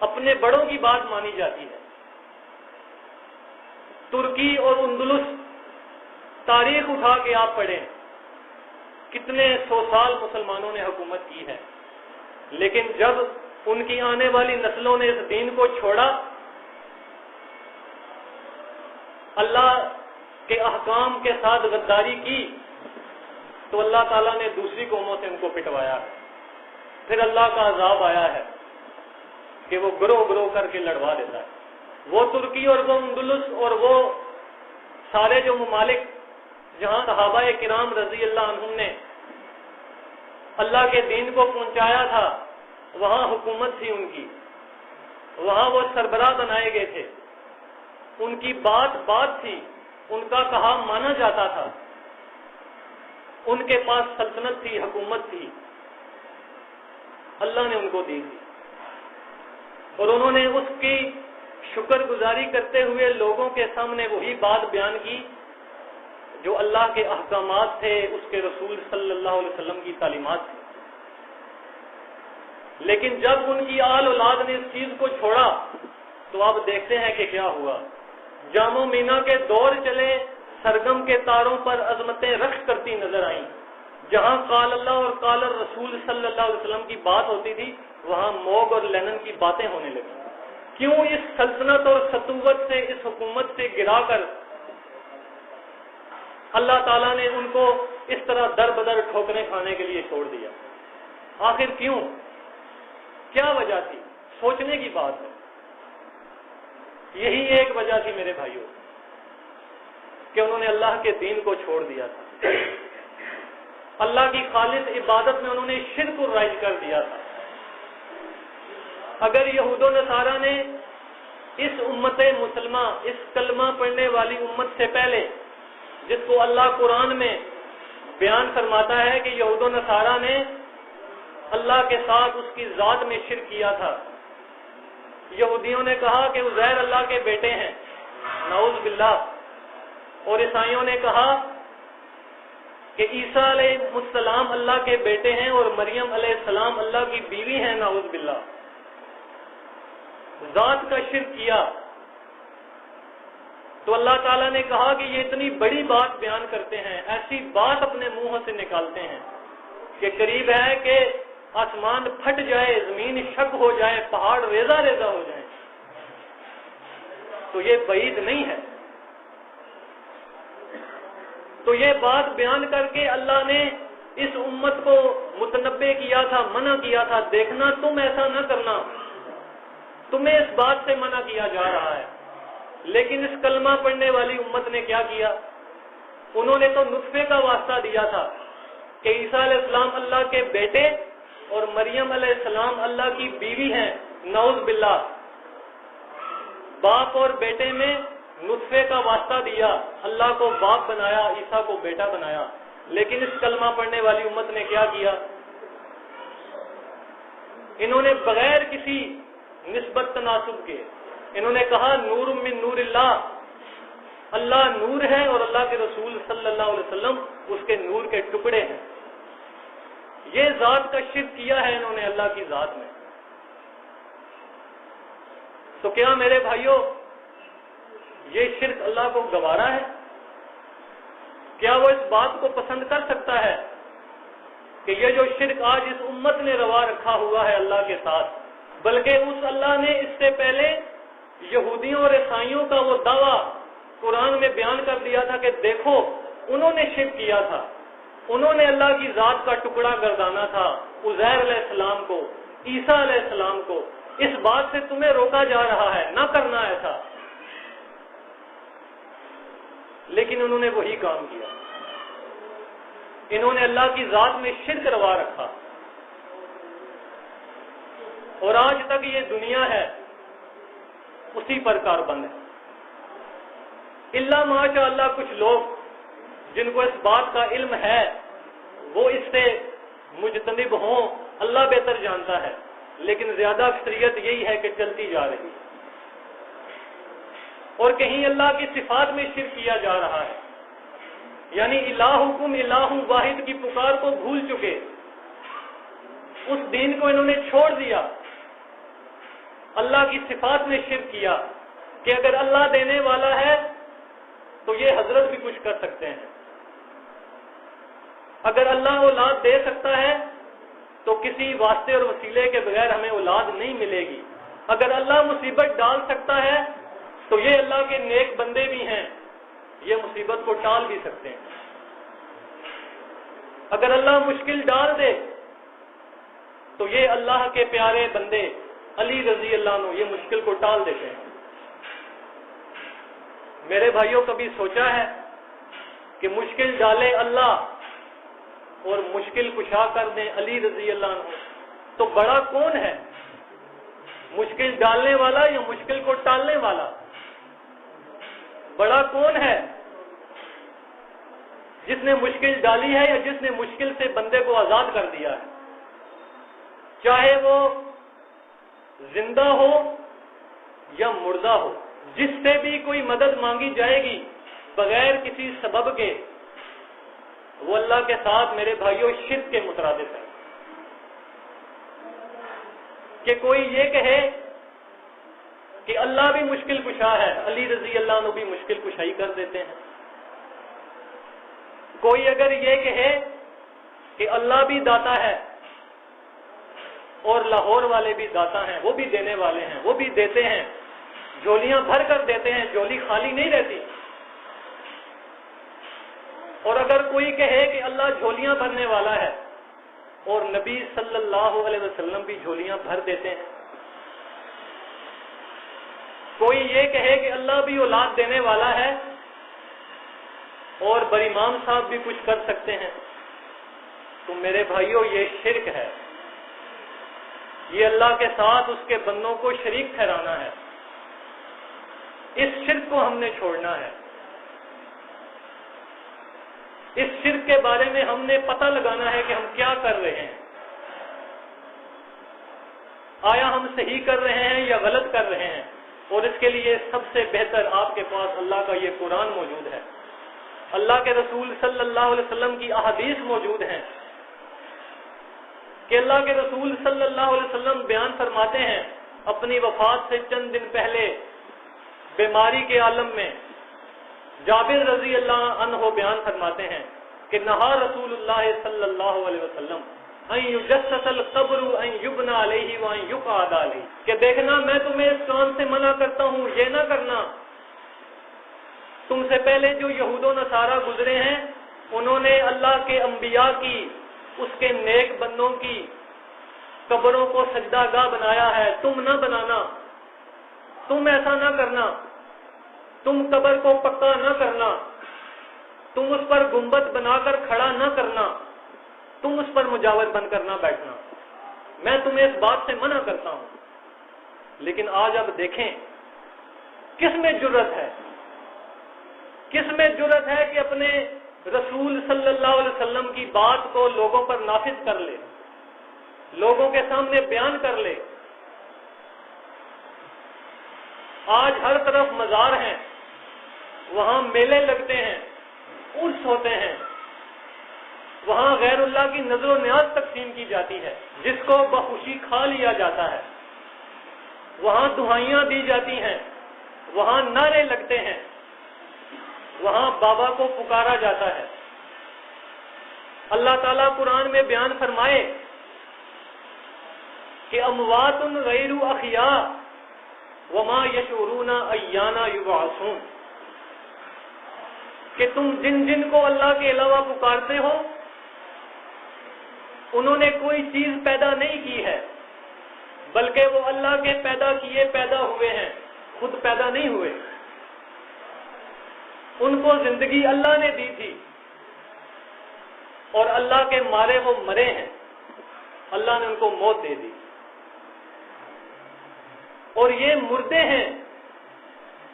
اپنے بڑوں کی بات مانی جاتی ہے۔ ترکی اور اندلس تاریخ اٹھا کے آپ پڑھیں، کتنے سو سال مسلمانوں نے حکومت کی ہے، لیکن جب ان کی آنے والی نسلوں نے اس دین کو چھوڑا، اللہ کے احکام کے ساتھ غداری کی، تو اللہ تعالیٰ نے دوسری قوموں سے ان کو پٹوایا ہے، پھر اللہ کا عذاب آیا ہے کہ وہ گروہ گروہ کر کے لڑوا دیتا ہے۔ وہ ترکی اور وہ اندلس اور وہ سارے جو ممالک جہاں صحابہ کرام رضی اللہ عنہم نے اللہ کے دین کو پہنچایا تھا، وہاں حکومت تھی ان کی، وہاں وہ سربراہ بنائے گئے تھے، ان کی بات تھی، ان کا کہا مانا جاتا تھا، ان کے پاس سلطنت تھی، حکومت تھی، اللہ نے ان کو دی تھی، اور انہوں نے اس کی شکر گزاری کرتے ہوئے لوگوں کے سامنے وہی بات بیان کی جو اللہ کے احکامات تھے، اس کے رسول صلی اللہ علیہ وسلم کی تعلیمات تھی۔ لیکن جب ان کی آل اولاد نے اس چیز کو چھوڑا تو آپ دیکھتے ہیں کہ کیا ہوا۔ جام و مینا کے دور چلے، سرگم کے تاروں پر عظمتیں رخ کرتی نظر آئیں، جہاں قال اللہ اور قال الرسول صلی اللہ علیہ وسلم کی بات ہوتی تھی، وہاں موگ اور لینن کی باتیں ہونے لگی۔ کیوں؟ اس سلطنت اور سطوت سے، اس حکومت سے گرا کر اللہ تعالیٰ نے ان کو اس طرح در بدر ٹھوکریں کھانے کے لیے چھوڑ دیا۔ آخر کیوں؟ کیا وجہ تھی؟ سوچنے کی بات ہے۔ یہی ایک وجہ تھی میرے بھائیوں کہ انہوں نے اللہ کے دین کو چھوڑ دیا تھا، اللہ کی خالص عبادت میں انہوں نے شرک کو رائج کر دیا تھا۔ اگر یہود و نصارہ نے اس امت مسلمہ، اس کلمہ پڑھنے والی امت سے پہلے، جس کو اللہ قرآن میں بیان فرماتا ہے کہ یہود و نصارہ نے اللہ کے ساتھ اس کی ذات میں شرک کیا تھا، یہودیوں نے کہا کہ عزیر اللہ کے بیٹے ہیں، نعوذ باللہ، اور عیسائیوں نے کہا کہ عیسیٰ علیہ السلام اللہ کے بیٹے ہیں اور مریم علیہ السلام اللہ کی بیوی ہیں، نعوذ باللہ، ذات کا شرک کیا۔ تو اللہ تعالیٰ نے کہا کہ یہ اتنی بڑی بات بیان کرتے ہیں، ایسی بات اپنے منہ سے نکالتے ہیں کہ قریب ہے کہ آسمان پھٹ جائے، زمین شک ہو جائے، پہاڑ ریزہ ریزہ ہو جائیں۔ تو یہ بعید نہیں ہے۔ تو یہ بات بیان کر کے اللہ نے اس امت کو متنبع کیا تھا، منع کیا تھا، دیکھنا تم ایسا نہ کرنا، تمہیں اس بات سے منع کیا جا رہا ہے۔ لیکن اس کلمہ پڑھنے والی امت نے کیا کیا؟ انہوں نے تو نطفے کا واسطہ دیا تھا کہ عیسیٰ علیہ السلام اللہ کے بیٹے اور مریم علیہ السلام اللہ کی بیوی ہیں، نعوذ باللہ۔ باپ اور بیٹے میں نطفے کا واسطہ دیا، اللہ کو باپ بنایا، عیسیٰ کو بیٹا بنایا۔ لیکن اس کلمہ پڑھنے والی امت نے کیا کیا؟ انہوں نے بغیر کسی نسبت تناسب کے انہوں نے کہا نور من نور اللہ، اللہ نور ہے اور اللہ کے رسول صلی اللہ علیہ وسلم اس کے نور کے ٹکڑے ہیں۔ یہ ذات کا شرک کیا ہے انہوں نے اللہ کی ذات میں۔ تو کیا میرے بھائیوں یہ شرک اللہ کو گوارا ہے؟ کیا وہ اس بات کو پسند کر سکتا ہے کہ یہ جو شرک آج اس امت نے روا رکھا ہوا ہے اللہ کے ساتھ، بلکہ اس اللہ نے اس سے پہلے یہودیوں اور عیسائیوں کا وہ دعویٰ قرآن میں بیان کر دیا تھا کہ دیکھو انہوں نے شرک کیا تھا، انہوں نے اللہ کی ذات کا ٹکڑا گردانا تھا، عزیر علیہ السلام کو، عیسیٰ علیہ السلام کو۔ اس بات سے تمہیں روکا جا رہا ہے نہ کرنا ایسا، لیکن انہوں نے وہی کام کیا۔ انہوں نے اللہ کی ذات میں شرک روا رکھا، اور آج تک یہ دنیا ہے اسی پر کاربند ہے۔ اللہ ماشاء اللہ کچھ لوگ جن کو اس بات کا علم ہے وہ اس سے مجتنب ہوں، اللہ بہتر جانتا ہے، لیکن زیادہ اکثریت یہی ہے کہ چلتی جا رہی ہے، اور کہیں اللہ کی صفات میں شرک کیا جا رہا ہے، یعنی الہکم الہ واحد کی پکار کو بھول چکے، اس دین کو انہوں نے چھوڑ دیا، اللہ کی صفات میں شرک کیا کہ اگر اللہ دینے والا ہے تو یہ حضرت بھی کچھ کر سکتے ہیں، اگر اللہ اولاد دے سکتا ہے تو کسی واسطے اور وسیلے کے بغیر ہمیں اولاد نہیں ملے گی، اگر اللہ مصیبت ڈال سکتا ہے تو یہ اللہ کے نیک بندے بھی ہیں، یہ مصیبت کو ٹال بھی سکتے ہیں، اگر اللہ مشکل ڈال دے تو یہ اللہ کے پیارے بندے علی رضی اللہ عنہ یہ مشکل کو ٹال دیتے ہیں۔ میرے بھائیوں کبھی سوچا ہے کہ مشکل ڈالے اللہ اور مشکل کشا کر دیں علی رضی اللہ عنہ، تو بڑا کون ہے، مشکل ڈالنے والا یا مشکل کو ٹالنے والا؟ بڑا کون ہے، جس نے مشکل ڈالی ہے یا جس نے مشکل سے بندے کو آزاد کر دیا ہے؟ چاہے وہ زندہ ہو یا مردہ ہو، جس سے بھی کوئی مدد مانگی جائے گی بغیر کسی سبب کے، وہ اللہ کے ساتھ میرے بھائیوں شرک کے مترادف ہے۔ کہ کوئی یہ کہے کہ اللہ بھی مشکل کشا ہے، علی رضی اللہ عنہ بھی مشکل کشائی کر دیتے ہیں۔ کوئی اگر یہ کہے کہ اللہ بھی داتا ہے اور لاہور والے بھی داتا ہیں، وہ بھی دینے والے ہیں، وہ بھی دیتے ہیں، جھولیاں بھر کر دیتے ہیں، جھولی خالی نہیں رہتی۔ اور اگر کوئی کہے کہ اللہ جھولیاں بھرنے والا ہے اور نبی صلی اللہ علیہ وسلم بھی جھولیاں بھر دیتے ہیں، کوئی یہ کہے کہ اللہ بھی اولاد دینے والا ہے اور بر امام صاحب بھی کچھ کر سکتے ہیں، تو میرے بھائیوں یہ شرک ہے، یہ اللہ کے ساتھ اس کے بندوں کو شریک ٹھہرانا ہے۔ اس شرک کو ہم نے چھوڑنا ہے، اس شرک کے بارے میں ہم نے پتہ لگانا ہے کہ ہم کیا کر رہے ہیں، آیا ہم صحیح کر رہے ہیں یا غلط کر رہے ہیں۔ اور اس کے لیے سب سے بہتر آپ کے پاس اللہ کا یہ قرآن موجود ہے، اللہ کے رسول صلی اللہ علیہ وسلم کی احادیث موجود ہیں کہ اللہ کے رسول صلی اللہ علیہ وسلم بیان فرماتے ہیں اپنی وفات سے چند دن پہلے بیماری کے عالم میں، جابر رضی اللہ عنہ بیان فرماتے ہیں کہ نہا رسول اللہ صلی اللہ علیہ وسلم ان یجسس القبر ان یبنى علیہ وان یقعد علیہ، کہ دیکھنا میں تمہیں اس کام سے منع کرتا ہوں، یہ نہ کرنا تم سے پہلے جو یہود و نصارہ گزرے ہیں انہوں نے اللہ کے انبیاء کی، اس کے نیک بندوں کی قبروں کو سجدہ گاہ بنایا ہے، تم نہ بنانا، تم ایسا نہ کرنا، تم قبر کو پکا نہ کرنا، تم اس پر گنبد بنا کر کھڑا نہ کرنا، تم اس پر مجاور بن کر نہ بیٹھنا، میں تمہیں اس بات سے منع کرتا ہوں۔ لیکن آج اب دیکھیں کس میں جرأت ہے، کس میں جرأت ہے کہ اپنے رسول صلی اللہ علیہ وسلم کی بات کو لوگوں پر نافذ کر لے، لوگوں کے سامنے بیان کر لے۔ آج ہر طرف مزار ہیں، وہاں میلے لگتے ہیں، عرس ہوتے ہیں، وہاں غیر اللہ کی نظر و نیاز تقسیم کی جاتی ہے، جس کو بخوشی کھا لیا جاتا ہے، وہاں دعائیاں دی جاتی ہیں، وہاں نعرے لگتے ہیں، وہاں بابا کو پکارا جاتا ہے۔ اللہ تعالیٰ قرآن میں بیان فرمائے کہ اموات غیر احیاء وما یشعرون ایان یبعثون، کہ تم جن جن کو اللہ کے علاوہ پکارتے ہو انہوں نے کوئی چیز پیدا نہیں کی ہے، بلکہ وہ اللہ کے پیدا کیے پیدا ہوئے ہیں، خود پیدا نہیں ہوئے۔ ان کو زندگی اللہ نے دی تھی اور اللہ کے مارے وہ مرے ہیں، اللہ نے ان کو موت دے دی، اور یہ مردے ہیں،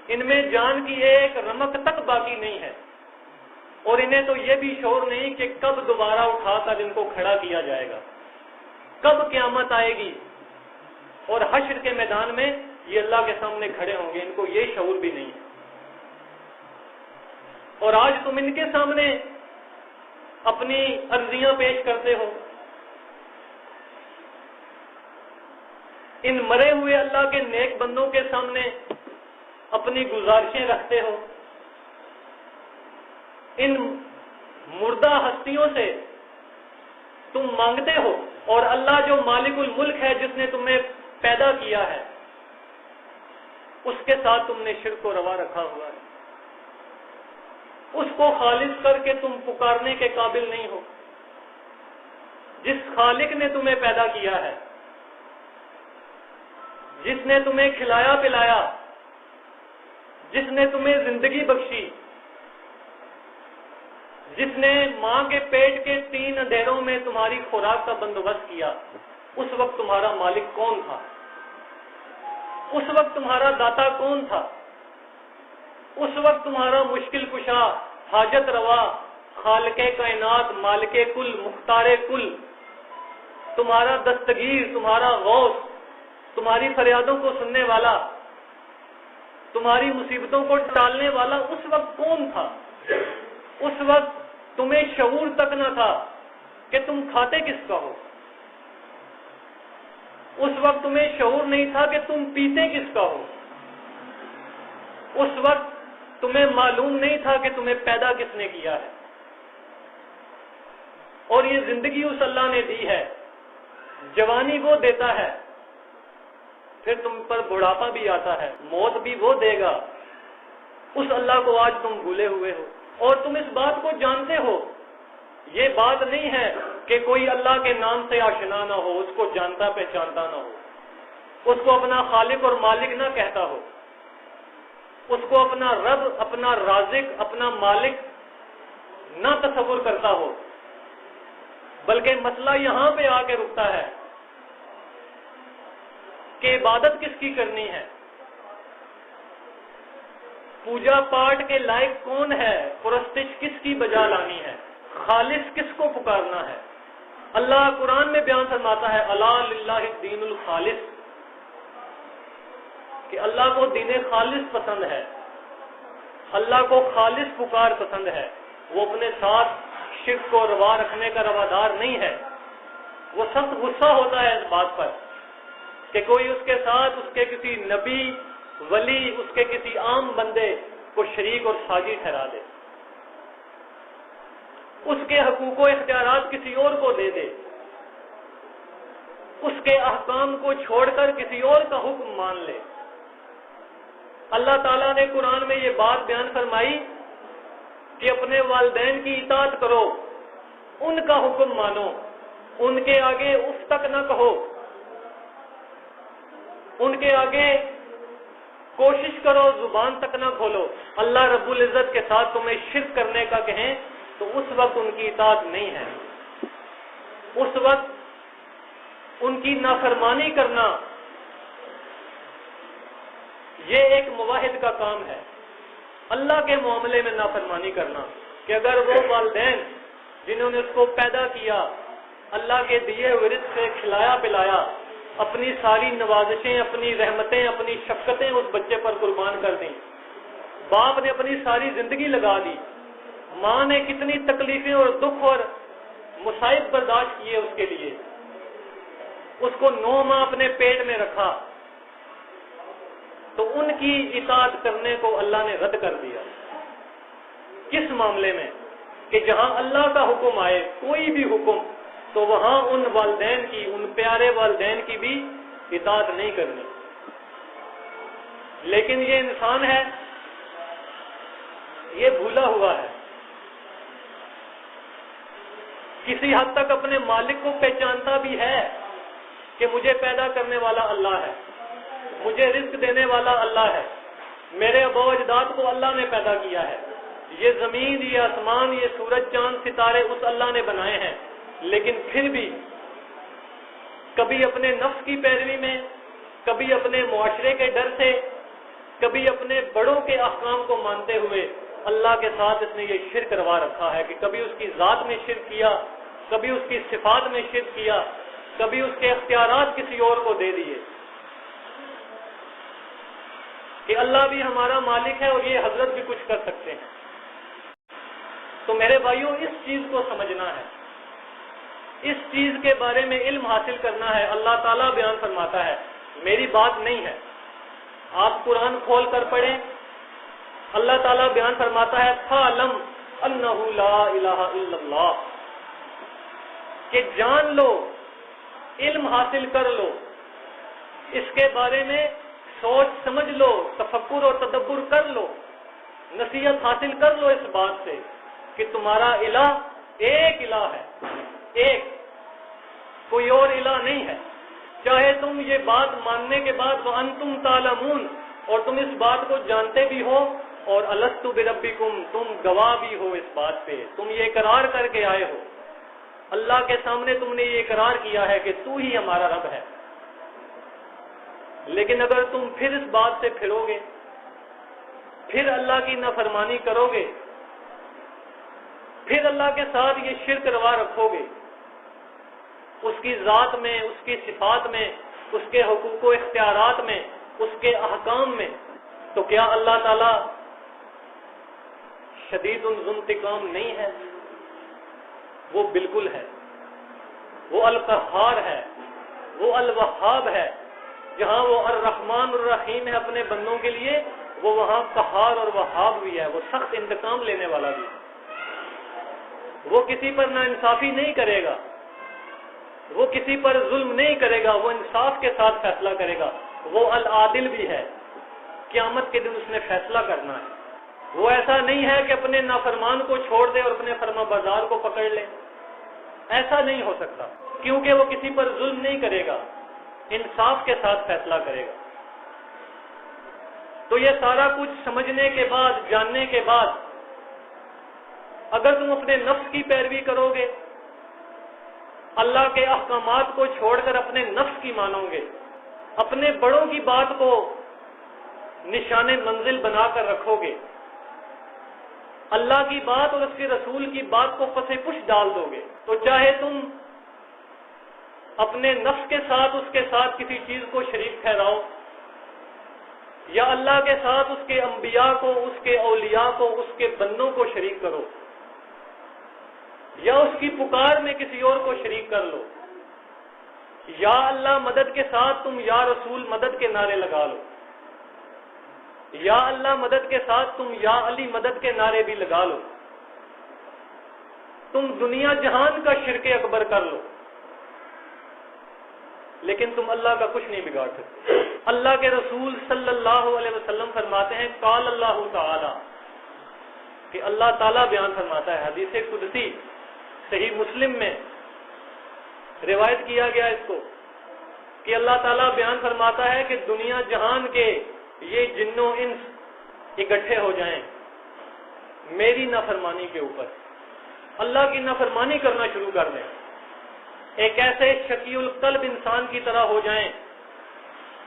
ان میں جان کی ایک رمق تک باقی نہیں ہے، اور انہیں تو یہ بھی شعور نہیں کہ کب دوبارہ اٹھا کر ان کو کھڑا کیا جائے گا، کب قیامت آئے گی اور حشر کے میدان میں یہ اللہ کے سامنے کھڑے ہوں گے، ان کو یہ شعور بھی نہیں ہے۔ اور آج تم ان کے سامنے اپنی عرضیاں پیش کرتے ہو، ان مرے ہوئے اللہ کے نیک بندوں کے سامنے اپنی گزارشیں رکھتے ہو، ان مردہ ہستیوں سے تم مانگتے ہو، اور اللہ جو مالک الملک ہے، جس نے تمہیں پیدا کیا ہے، اس کے ساتھ تم نے شرک و روا رکھا ہوا ہے، اس کو خالص کر کے تم پکارنے کے قابل نہیں ہو۔ جس خالق نے تمہیں پیدا کیا ہے، جس نے تمہیں کھلایا پلایا، جس نے تمہیں زندگی بخشی، جس نے ماں کے پیٹ کے 3 اندھیروں میں تمہاری خوراک کا بندوبست کیا، اس وقت تمہارا مالک کون تھا؟ اس وقت تمہارا داتا کون تھا؟ اس وقت تمہارا مشکل کشا، حاجت روا، خالق کائنات، مالک کل، مختار کل، تمہارا دستگیر، تمہارا غوث، تمہاری فریادوں کو سننے والا، تمہاری مصیبتوں کو ٹالنے والا اس وقت کون تھا؟ اس وقت تمہیں شعور تک نہ تھا کہ تم کھاتے کس کا ہو، اس وقت تمہیں شعور نہیں تھا کہ تم پیتے کس کا ہو، اس وقت تمہیں معلوم نہیں تھا کہ تمہیں پیدا کس نے کیا ہے۔ اور یہ زندگی اس اللہ نے دی ہے، جوانی وہ دیتا ہے، پھر تم پر بڑھاپا بھی آتا ہے، موت بھی وہ دے گا، اس اللہ کو آج تم بھولے ہوئے ہو، اور تم اس بات کو جانتے ہو۔ یہ بات نہیں ہے کہ کوئی اللہ کے نام سے آشنا نہ ہو، اس کو جانتا پہچانتا نہ ہو، اس کو اپنا خالق اور مالک نہ کہتا ہو، اس کو اپنا رب، اپنا رازق، اپنا مالک نہ تصور کرتا ہو، بلکہ مسئلہ یہاں پہ آ کے رکتا ہے کہ عبادت کس کی کرنی ہے، پوجا پاٹ کے لائق کون ہے، پرستش کس کی بجا لانی ہے، خالص کس کو پکارنا ہے۔ اللہ قرآن میں بیان فرماتا ہے الا للہ الدین الخالص، کہ اللہ کو دین خالص پسند ہے، اللہ کو خالص پکار پسند ہے، وہ اپنے ساتھ شرک کو روا رکھنے کا روادار نہیں ہے۔ وہ سخت غصہ ہوتا ہے اس بات پر کہ کوئی اس کے ساتھ اس کے کسی نبی، ولی، اس کے کسی عام بندے کو شریک اور ساجی ٹھہرا دے، اس کے حقوق و اختیارات کسی اور کو دے دے، اس کے احکام کو چھوڑ کر کسی اور کا حکم مان لے۔ اللہ تعالیٰ نے قرآن میں یہ بات بیان فرمائی کہ اپنے والدین کی اطاعت کرو، ان کا حکم مانو، ان کے آگے اف تک نہ کہو، ان کے آگے کوشش کرو زبان تک نہ کھولو۔ اللہ رب العزت کے ساتھ تمہیں شرک کرنے کا کہیں تو اس وقت ان کی اطاعت نہیں ہے، اس وقت ان کی نافرمانی کرنا یہ ایک موحد کا کام ہے۔ اللہ کے معاملے میں نافرمانی کرنا کہ اگر وہ والدین جنہوں نے اس کو پیدا کیا، اللہ کے دیے ہوئے رزق سے کھلایا پلایا، اپنی ساری نوازشیں، اپنی رحمتیں، اپنی شفقتیں اس بچے پر قربان کر دیں، باپ نے اپنی ساری زندگی لگا دی، ماں نے کتنی تکلیفیں اور دکھ اور مصائب برداشت کیے اس کے لیے، اس کو 9 ماہ اپنے پیٹ میں رکھا، تو ان کی اطاعت کرنے کو اللہ نے رد کر دیا۔ کس معاملے میں؟ کہ جہاں اللہ کا حکم آئے، کوئی بھی حکم، تو وہاں ان والدین کی، ان پیارے والدین کی بھی اطاعت نہیں کرنی۔ لیکن یہ انسان ہے، یہ بھولا ہوا ہے، کسی حد تک اپنے مالک کو پہچانتا بھی ہے کہ مجھے پیدا کرنے والا اللہ ہے، مجھے رزق دینے والا اللہ ہے، میرے آباء و اجداد کو اللہ نے پیدا کیا ہے، یہ زمین، یہ آسمان، یہ سورج چاند ستارے اس اللہ نے بنائے ہیں، لیکن پھر بھی کبھی اپنے نفس کی پیروی میں، کبھی اپنے معاشرے کے ڈر سے، کبھی اپنے بڑوں کے احکام کو مانتے ہوئے اللہ کے ساتھ اس نے یہ شرک کروا رکھا ہے کہ کبھی اس کی ذات میں شرک کیا، کبھی اس کی صفات میں شرک کیا، کبھی اس کے اختیارات کسی اور کو دے دیے کہ اللہ بھی ہمارا مالک ہے اور یہ حضرت بھی کچھ کر سکتے ہیں۔ تو میرے بھائیوں، اس چیز کو سمجھنا ہے، اس چیز کے بارے میں علم حاصل کرنا ہے۔ اللہ تعالیٰ بیان فرماتا ہے، میری بات نہیں ہے، آپ قرآن کھول کر پڑھیں، اللہ تعالیٰ بیان فرماتا ہے فَعْلَمْ أَنَّهُ لَا إِلَهَ إِلَّا اللَّهُ، کہ جان لو، علم حاصل کر لو، اس کے بارے میں سوچ سمجھ لو، تفکر اور تدبر کر لو، نصیحت حاصل کر لو اس بات سے کہ تمہارا الہ ایک الہ ہے، ایک، کوئی اور الہ نہیں ہے۔ چاہے تم یہ بات ماننے کے بعد وَأَنْتُمْ تَعْلَمُونَ، اور تم اس بات کو جانتے بھی ہو، اور أَلَسْتُ بِرَبِّكُمْ، تم گواہ بھی ہو اس بات پہ، تم یہ اقرار کر کے آئے ہو، اللہ کے سامنے تم نے یہ اقرار کیا ہے کہ تو ہی ہمارا رب ہے، لیکن اگر تم پھر اس بات سے پھرو گے، پھر اللہ کی نافرمانی کرو گے، پھر اللہ کے ساتھ یہ شرک روا رکھو گے، اس کی ذات میں، اس کی صفات میں، اس کے حقوق و اختیارات میں، اس کے احکام میں، تو کیا اللہ تعالی شدید الانتقام نہیں ہے؟ وہ بالکل ہے، وہ القہار ہے، وہ الوہاب ہے۔ جہاں وہ الرحمن الرحیم ہے اپنے بندوں کے لیے، وہ وہاں قہار اور وہاب بھی ہے، وہ سخت انتقام لینے والا بھی ہے۔ وہ کسی پر ناانصافی نہیں کرے گا، وہ کسی پر ظلم نہیں کرے گا، وہ انصاف کے ساتھ فیصلہ کرے گا۔ وہ العادل بھی ہے، قیامت کے دن اس نے فیصلہ کرنا ہے۔ وہ ایسا نہیں ہے کہ اپنے نافرمان کو چھوڑ دے اور اپنے فرما بردار کو پکڑ لے، ایسا نہیں ہو سکتا، کیونکہ وہ کسی پر ظلم نہیں کرے گا، انصاف کے ساتھ فیصلہ کرے گا۔ تو یہ سارا کچھ سمجھنے کے بعد، جاننے کے بعد، اگر تم اپنے نفس کی پیروی کرو گے، اللہ کے احکامات کو چھوڑ کر اپنے نفس کی مانو گے، اپنے بڑوں کی بات کو نشان منزل بنا کر رکھو گے، اللہ کی بات اور اس کے رسول کی بات کو پس پش ڈال دو گے، تو چاہے تم اپنے نفس کے ساتھ اس کے ساتھ کسی چیز کو شریک ٹھہراؤ، یا اللہ کے ساتھ اس کے انبیاء کو، اس کے اولیاء کو، اس کے بندوں کو شریک کرو، یا اس کی پکار میں کسی اور کو شریک کر لو، یا اللہ مدد کے ساتھ تم یا رسول مدد کے نعرے لگا لو، یا اللہ مدد کے ساتھ تم یا علی مدد کے نعرے بھی لگا لو، تم دنیا جہان کا شرک اکبر کر لو، لیکن تم اللہ کا کچھ نہیں بگاڑ سکتے۔ اللہ کے رسول صلی اللہ علیہ وسلم فرماتے ہیں قال اللہ تعالی، کہ اللہ تعالیٰ بیان فرماتا ہے، حدیث قدسی صحیح مسلم میں روایت کیا گیا اس کو، کہ اللہ تعالیٰ بیان فرماتا ہے کہ دنیا جہان کے یہ جن و انس اکٹھے ہو جائیں میری نافرمانی کے اوپر، اللہ کی نافرمانی کرنا شروع کر دیں، ایک ایسے شقی القلب انسان کی طرح ہو جائیں،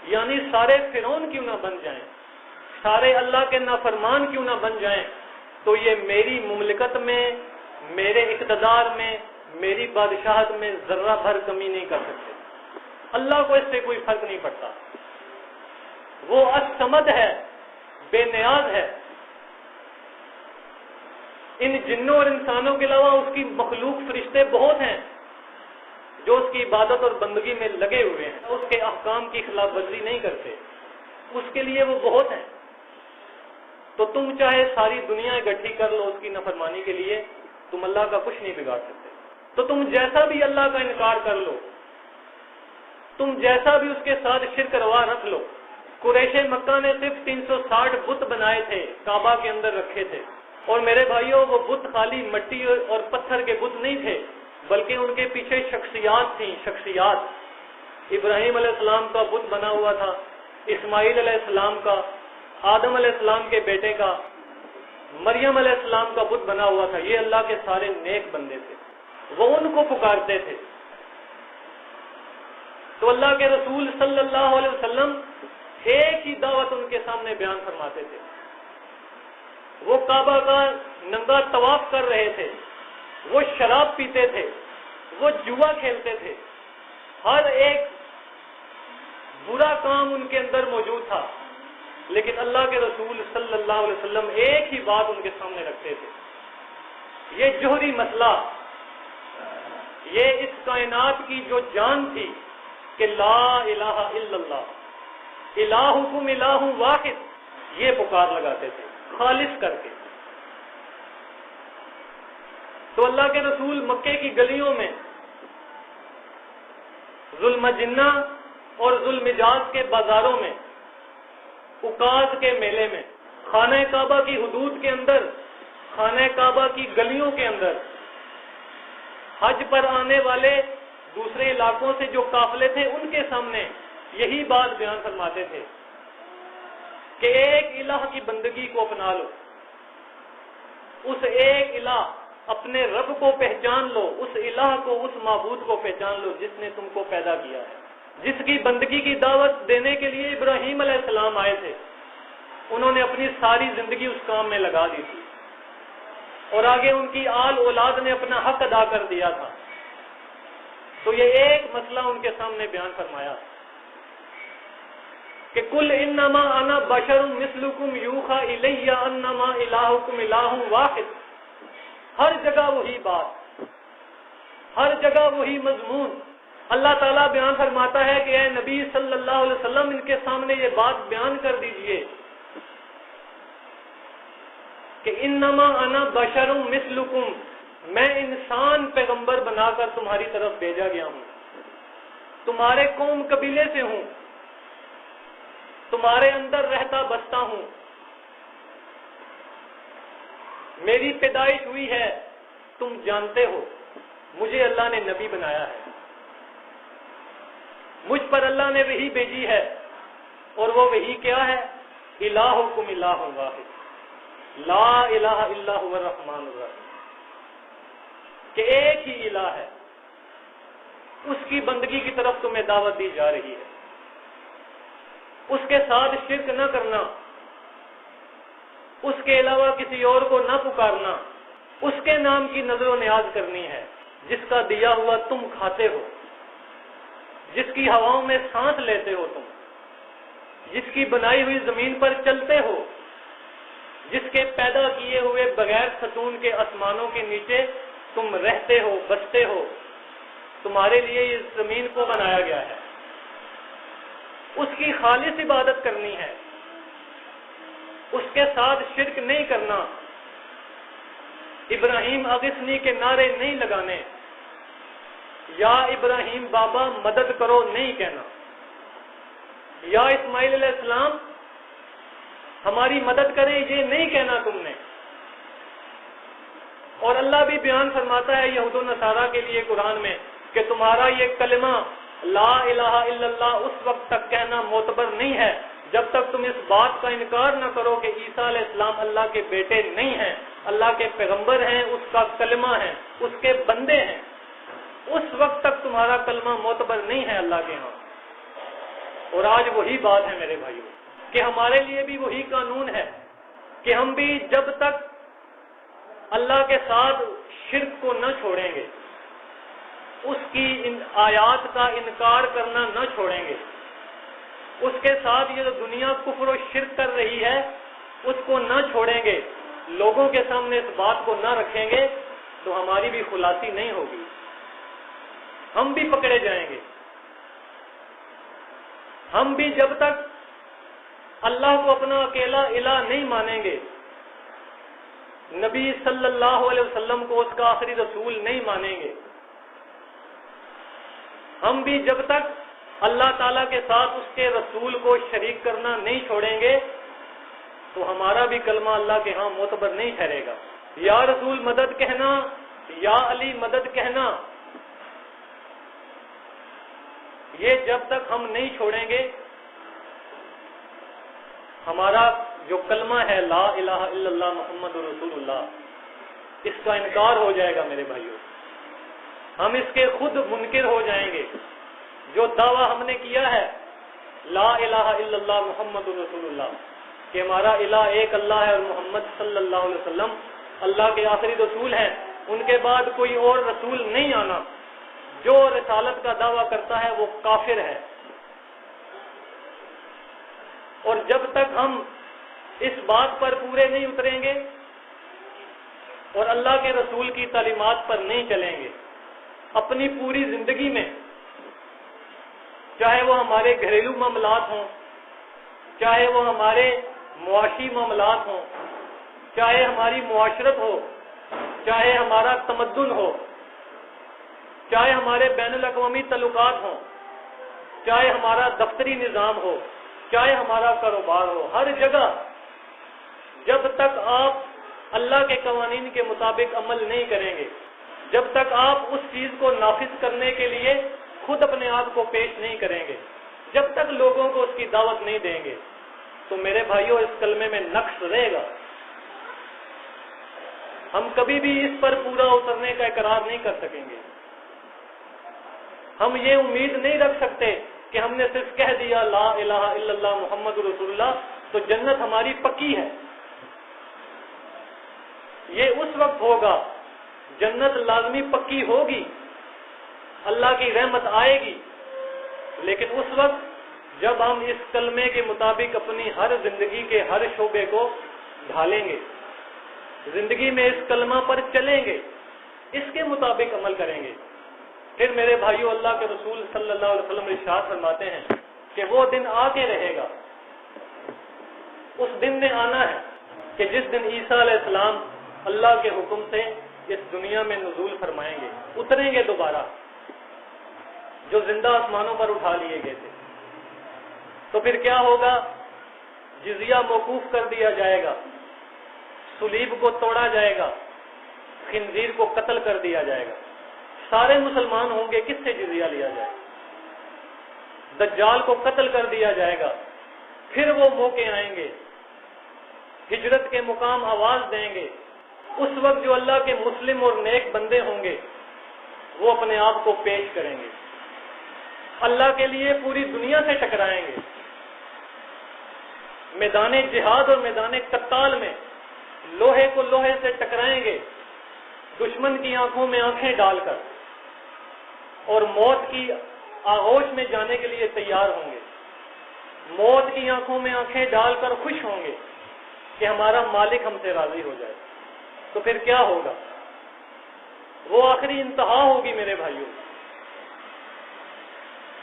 یعنی سارے فرعون کیوں نہ بن جائیں، سارے اللہ کے نافرمان کیوں نہ بن جائیں، تو یہ میری مملکت میں، میرے اقتدار میں، میری بادشاہت میں ذرہ بھر کمی نہیں کر سکتے۔ اللہ کو اس سے کوئی فرق نہیں پڑتا، وہ الصمد ہے، بے نیاز ہے۔ ان جنوں اور انسانوں کے علاوہ اس کی مخلوق فرشتے بہت ہیں جو اس کی عبادت اور بندگی میں لگے ہوئے ہیں، اس کے احکام کی خلاف ورزی نہیں کرتے، اس کے لیے وہ بہت ہیں۔ تو تم چاہے ساری دنیا اکٹھی کر لو اس کی نافرمانی کے لیے، تم اللہ کا کچھ نہیں بگاڑ سکتے۔ تو تم جیسا بھی اللہ کا انکار کر لو، تم جیسا بھی اس کے ساتھ شرک روا رکھ لو۔ قریش مکہ نے صرف 360 بت بنائے تھے، کعبہ کے اندر رکھے تھے، اور میرے بھائیوں وہ بت خالی مٹی اور پتھر کے بت نہیں تھے، بلکہ ان کے پیچھے شخصیات تھیں، شخصیات۔ ابراہیم علیہ السلام کا بت بنا ہوا تھا، اسماعیل علیہ السلام کا، آدم علیہ السلام کے بیٹے کا، مریم علیہ السلام کا بت بنا ہوا تھا۔ یہ اللہ کے سارے نیک بندے تھے، وہ ان کو پکارتے تھے۔ تو اللہ کے رسول صلی اللہ علیہ وسلم ایک ہی دعوت ان کے سامنے بیان فرماتے تھے۔ وہ کعبہ کا ننگا طواف کر رہے تھے، وہ شراب پیتے تھے، وہ جوا کھیلتے تھے، ہر ایک برا کام ان کے اندر موجود تھا، لیکن اللہ کے رسول صلی اللہ علیہ وسلم ایک ہی بات ان کے سامنے رکھتے تھے۔ یہ جوہری مسئلہ، یہ اس کائنات کی جو جان تھی کہ لا الہ الا اللہ، الہکم الہ واحد، یہ پکار لگاتے تھے خالص کر کے۔ تو اللہ کے رسول مکے کی گلیوں میں، ذوالم جنہ اور ذوالمجاز کے بازاروں میں، عکاظ کے میلے میں، خانہ کعبہ کی حدود کے اندر، خانہ کعبہ کی گلیوں کے اندر، حج پر آنے والے دوسرے علاقوں سے جو قافلے تھے ان کے سامنے یہی بات بیان فرماتے تھے کہ ایک الہ کی بندگی کو اپنا لو، اس ایک الہ، اپنے رب کو پہچان لو، اس الہ کو، اس معبود کو پہچان لو جس نے تم کو پیدا کیا ہے، جس کی بندگی کی دعوت دینے کے لیے ابراہیم علیہ السلام آئے تھے۔ انہوں نے اپنی ساری زندگی اس کام میں لگا دی تھی، اور آگے ان کی آل اولاد نے اپنا حق ادا کر دیا تھا۔ تو یہ ایک مسئلہ ان کے سامنے بیان فرمایا کہ کل انما انا بشر مثلکم یوحی الی انما الہکم الہ واحد۔ ہر جگہ وہی بات، ہر جگہ وہی مضمون۔ اللہ تعالیٰ بیان فرماتا ہے کہ اے نبی صلی اللہ علیہ وسلم ان کے سامنے یہ بات بیان کر دیجئے کہ انما انا بشر مثلکم، میں انسان پیغمبر بنا کر تمہاری طرف بھیجا گیا ہوں، تمہارے قوم قبیلے سے ہوں، تمہارے اندر رہتا بستا ہوں، میری پیدائش ہوئی ہے، تم جانتے ہو مجھے اللہ نے نبی بنایا ہے، مجھ پر اللہ نے وحی بھیجی ہے، اور وہ وحی کیا ہے؟ الہکم الہ واحد، لا الہ الا هو الرحمن الرحیم، کہ ایک ہی الہ ہے، اس کی بندگی کی طرف تمہیں دعوت دی جا رہی ہے، اس کے ساتھ شرک نہ کرنا، اس کے علاوہ کسی اور کو نہ پکارنا، اس کے نام کی نظر و نیاز کرنی ہے جس کا دیا ہوا تم کھاتے ہو، جس کی ہواؤں میں سانس لیتے ہو تم، جس کی بنائی ہوئی زمین پر چلتے ہو، جس کے پیدا کیے ہوئے بغیر ستون کے آسمانوں کے نیچے تم رہتے ہو، بستے ہو، تمہارے لیے اس زمین کو بنایا گیا ہے، اس کی خالص عبادت کرنی ہے، اس کے ساتھ شرک نہیں کرنا، ابراہیم اغثنی کے نعرے نہیں لگانے، یا ابراہیم بابا مدد کرو نہیں کہنا، یا اسماعیل علیہ السلام ہماری مدد کریں یہ نہیں کہنا تم نے۔ اور اللہ بھی بیان فرماتا ہے یہود و نصارہ کے لیے قرآن میں کہ تمہارا یہ کلمہ لا الہ الا اللہ اس وقت تک کہنا معتبر نہیں ہے جب تک تم اس بات کا انکار نہ کرو کہ عیسیٰ علیہ السلام اللہ کے بیٹے نہیں ہیں، اللہ کے پیغمبر ہیں، اس کا کلمہ ہیں، اس کے بندے ہیں۔ اس وقت تک تمہارا کلمہ معتبر نہیں ہے اللہ کے ہاں۔ اور آج وہی بات ہے میرے بھائیوں کہ ہمارے لیے بھی وہی قانون ہے کہ ہم بھی جب تک اللہ کے ساتھ شرک کو نہ چھوڑیں گے، اس کی آیات کا انکار کرنا نہ چھوڑیں گے، اس کے ساتھ یہ جو دنیا کفر و شرک کر رہی ہے اس کو نہ چھوڑیں گے، لوگوں کے سامنے اس بات کو نہ رکھیں گے، تو ہماری بھی خلاصی نہیں ہوگی، ہم بھی پکڑے جائیں گے۔ ہم بھی جب تک اللہ کو اپنا اکیلا الہ نہیں مانیں گے، نبی صلی اللہ علیہ وسلم کو اس کا آخری رسول نہیں مانیں گے، ہم بھی جب تک اللہ تعالیٰ کے ساتھ اس کے رسول کو شریک کرنا نہیں چھوڑیں گے تو ہمارا بھی کلمہ اللہ کے ہاں معتبر نہیں ٹھہرے گا۔ یا رسول مدد کہنا، یا علی مدد کہنا، یہ جب تک ہم نہیں چھوڑیں گے ہمارا جو کلمہ ہے لا الہ الا اللہ محمد رسول اللہ، اس کا انکار ہو جائے گا میرے بھائیوں، ہم اس کے خود منکر ہو جائیں گے۔ جو دعویٰ ہم نے کیا ہے لا الہ الا اللہ محمد رسول اللہ کہ ہمارا الہ ایک اللہ ہے اور محمد صلی اللہ علیہ وسلم اللہ کے آخری رسول ہیں، ان کے بعد کوئی اور رسول نہیں آنا، جو رسالت کا دعویٰ کرتا ہے وہ کافر ہے۔ اور جب تک ہم اس بات پر پورے نہیں اتریں گے اور اللہ کے رسول کی تعلیمات پر نہیں چلیں گے اپنی پوری زندگی میں، چاہے وہ ہمارے گھریلو معاملات ہوں، چاہے وہ ہمارے معاشی معاملات ہوں، چاہے ہماری معاشرت ہو، چاہے ہمارا تمدن ہو، چاہے ہمارے بین الاقوامی تعلقات ہوں، چاہے ہمارا دفتری نظام ہو، چاہے ہمارا کاروبار ہو، ہر جگہ جب تک آپ اللہ کے قوانین کے مطابق عمل نہیں کریں گے، جب تک آپ اس چیز کو نافذ کرنے کے لیے خود اپنے آپ کو پیش نہیں کریں گے، جب تک لوگوں کو اس کی دعوت نہیں دیں گے، تو میرے بھائیوں اس کلمے میں نقص رہے گا۔ ہم کبھی بھی اس پر پورا اترنے کا اقرار نہیں کر سکیں گے۔ ہم یہ امید نہیں رکھ سکتے کہ ہم نے صرف کہہ دیا لا الہ الا اللہ محمد رسول اللہ تو جنت ہماری پکی ہے۔ یہ اس وقت ہوگا، جنت لازمی پکی ہوگی، اللہ کی رحمت آئے گی، لیکن اس وقت جب ہم اس کلمے کے مطابق اپنی ہر زندگی کے ہر شعبے کو ڈھالیں گے، زندگی میں اس کلمہ پر چلیں گے، اس کے مطابق عمل کریں گے، پھر میرے بھائیو اللہ کے رسول صلی اللہ علیہ وسلم ارشاد فرماتے ہیں کہ وہ دن آ کے رہے گا، اس دن نے آنا ہے کہ جس دن عیسیٰ علیہ السلام اللہ کے حکم سے اس دنیا میں نزول فرمائیں گے، اتریں گے دوبارہ، جو زندہ آسمانوں پر اٹھا لیے گئے تھے۔ تو پھر کیا ہوگا؟ جزیہ موقوف کر دیا جائے گا، صلیب کو توڑا جائے گا، خنزیر کو قتل کر دیا جائے گا، سارے مسلمان ہوں گے، کس سے جزیہ لیا جائے؟ دجال کو قتل کر دیا جائے گا، پھر وہ موقع آئیں گے، ہجرت کے مقام آواز دیں گے، اس وقت جو اللہ کے مسلم اور نیک بندے ہوں گے وہ اپنے آپ کو پیش کریں گے، اللہ کے لیے پوری دنیا سے ٹکرائیں گے، میدان جہاد اور میدان قتال میں لوہے کو لوہے سے ٹکرائیں گے، دشمن کی آنکھوں میں آنکھیں ڈال کر، اور موت کی آغوش میں جانے کے لیے تیار ہوں گے، موت کی آنکھوں میں آنکھیں ڈال کر خوش ہوں گے کہ ہمارا مالک ہم سے راضی ہو جائے۔ تو پھر کیا ہوگا؟ وہ آخری انتہا ہوگی میرے بھائیوں،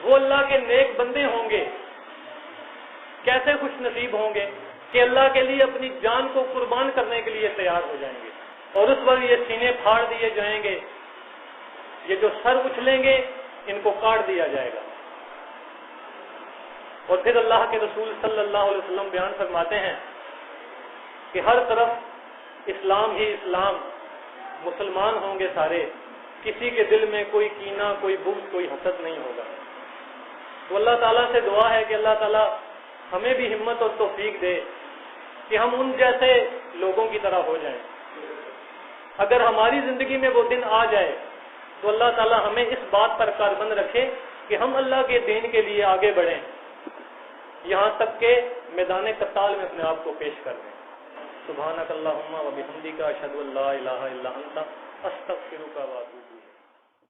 وہ اللہ کے نیک بندے ہوں گے، کیسے خوش نصیب ہوں گے کہ اللہ کے لیے اپنی جان کو قربان کرنے کے لیے تیار ہو جائیں گے، اور اس وقت یہ سینے پھاڑ دیے جائیں گے، یہ جو سر اچھلیں گے ان کو کاٹ دیا جائے گا۔ اور پھر اللہ کے رسول صلی اللہ علیہ وسلم بیان فرماتے ہیں کہ ہر طرف اسلام ہی اسلام، مسلمان ہوں گے سارے، کسی کے دل میں کوئی کینہ، کوئی بغض، کوئی حسد نہیں ہوگا۔ تو اللہ تعالیٰ سے دعا ہے کہ اللہ تعالیٰ ہمیں بھی ہمت اور توفیق دے کہ ہم ان جیسے لوگوں کی طرح ہو جائیں۔ اگر ہماری زندگی میں وہ دن آ جائے تو اللہ تعالیٰ ہمیں اس بات پر کاربند رکھے کہ ہم اللہ کے دین کے لیے آگے بڑھیں، یہاں تک کہ میدان قتال میں اپنے آپ کو پیش کر دیں۔ سبحانک اللہم و بحمدک، اشہد ان لا الہ الا انت، استغفرک و اتوب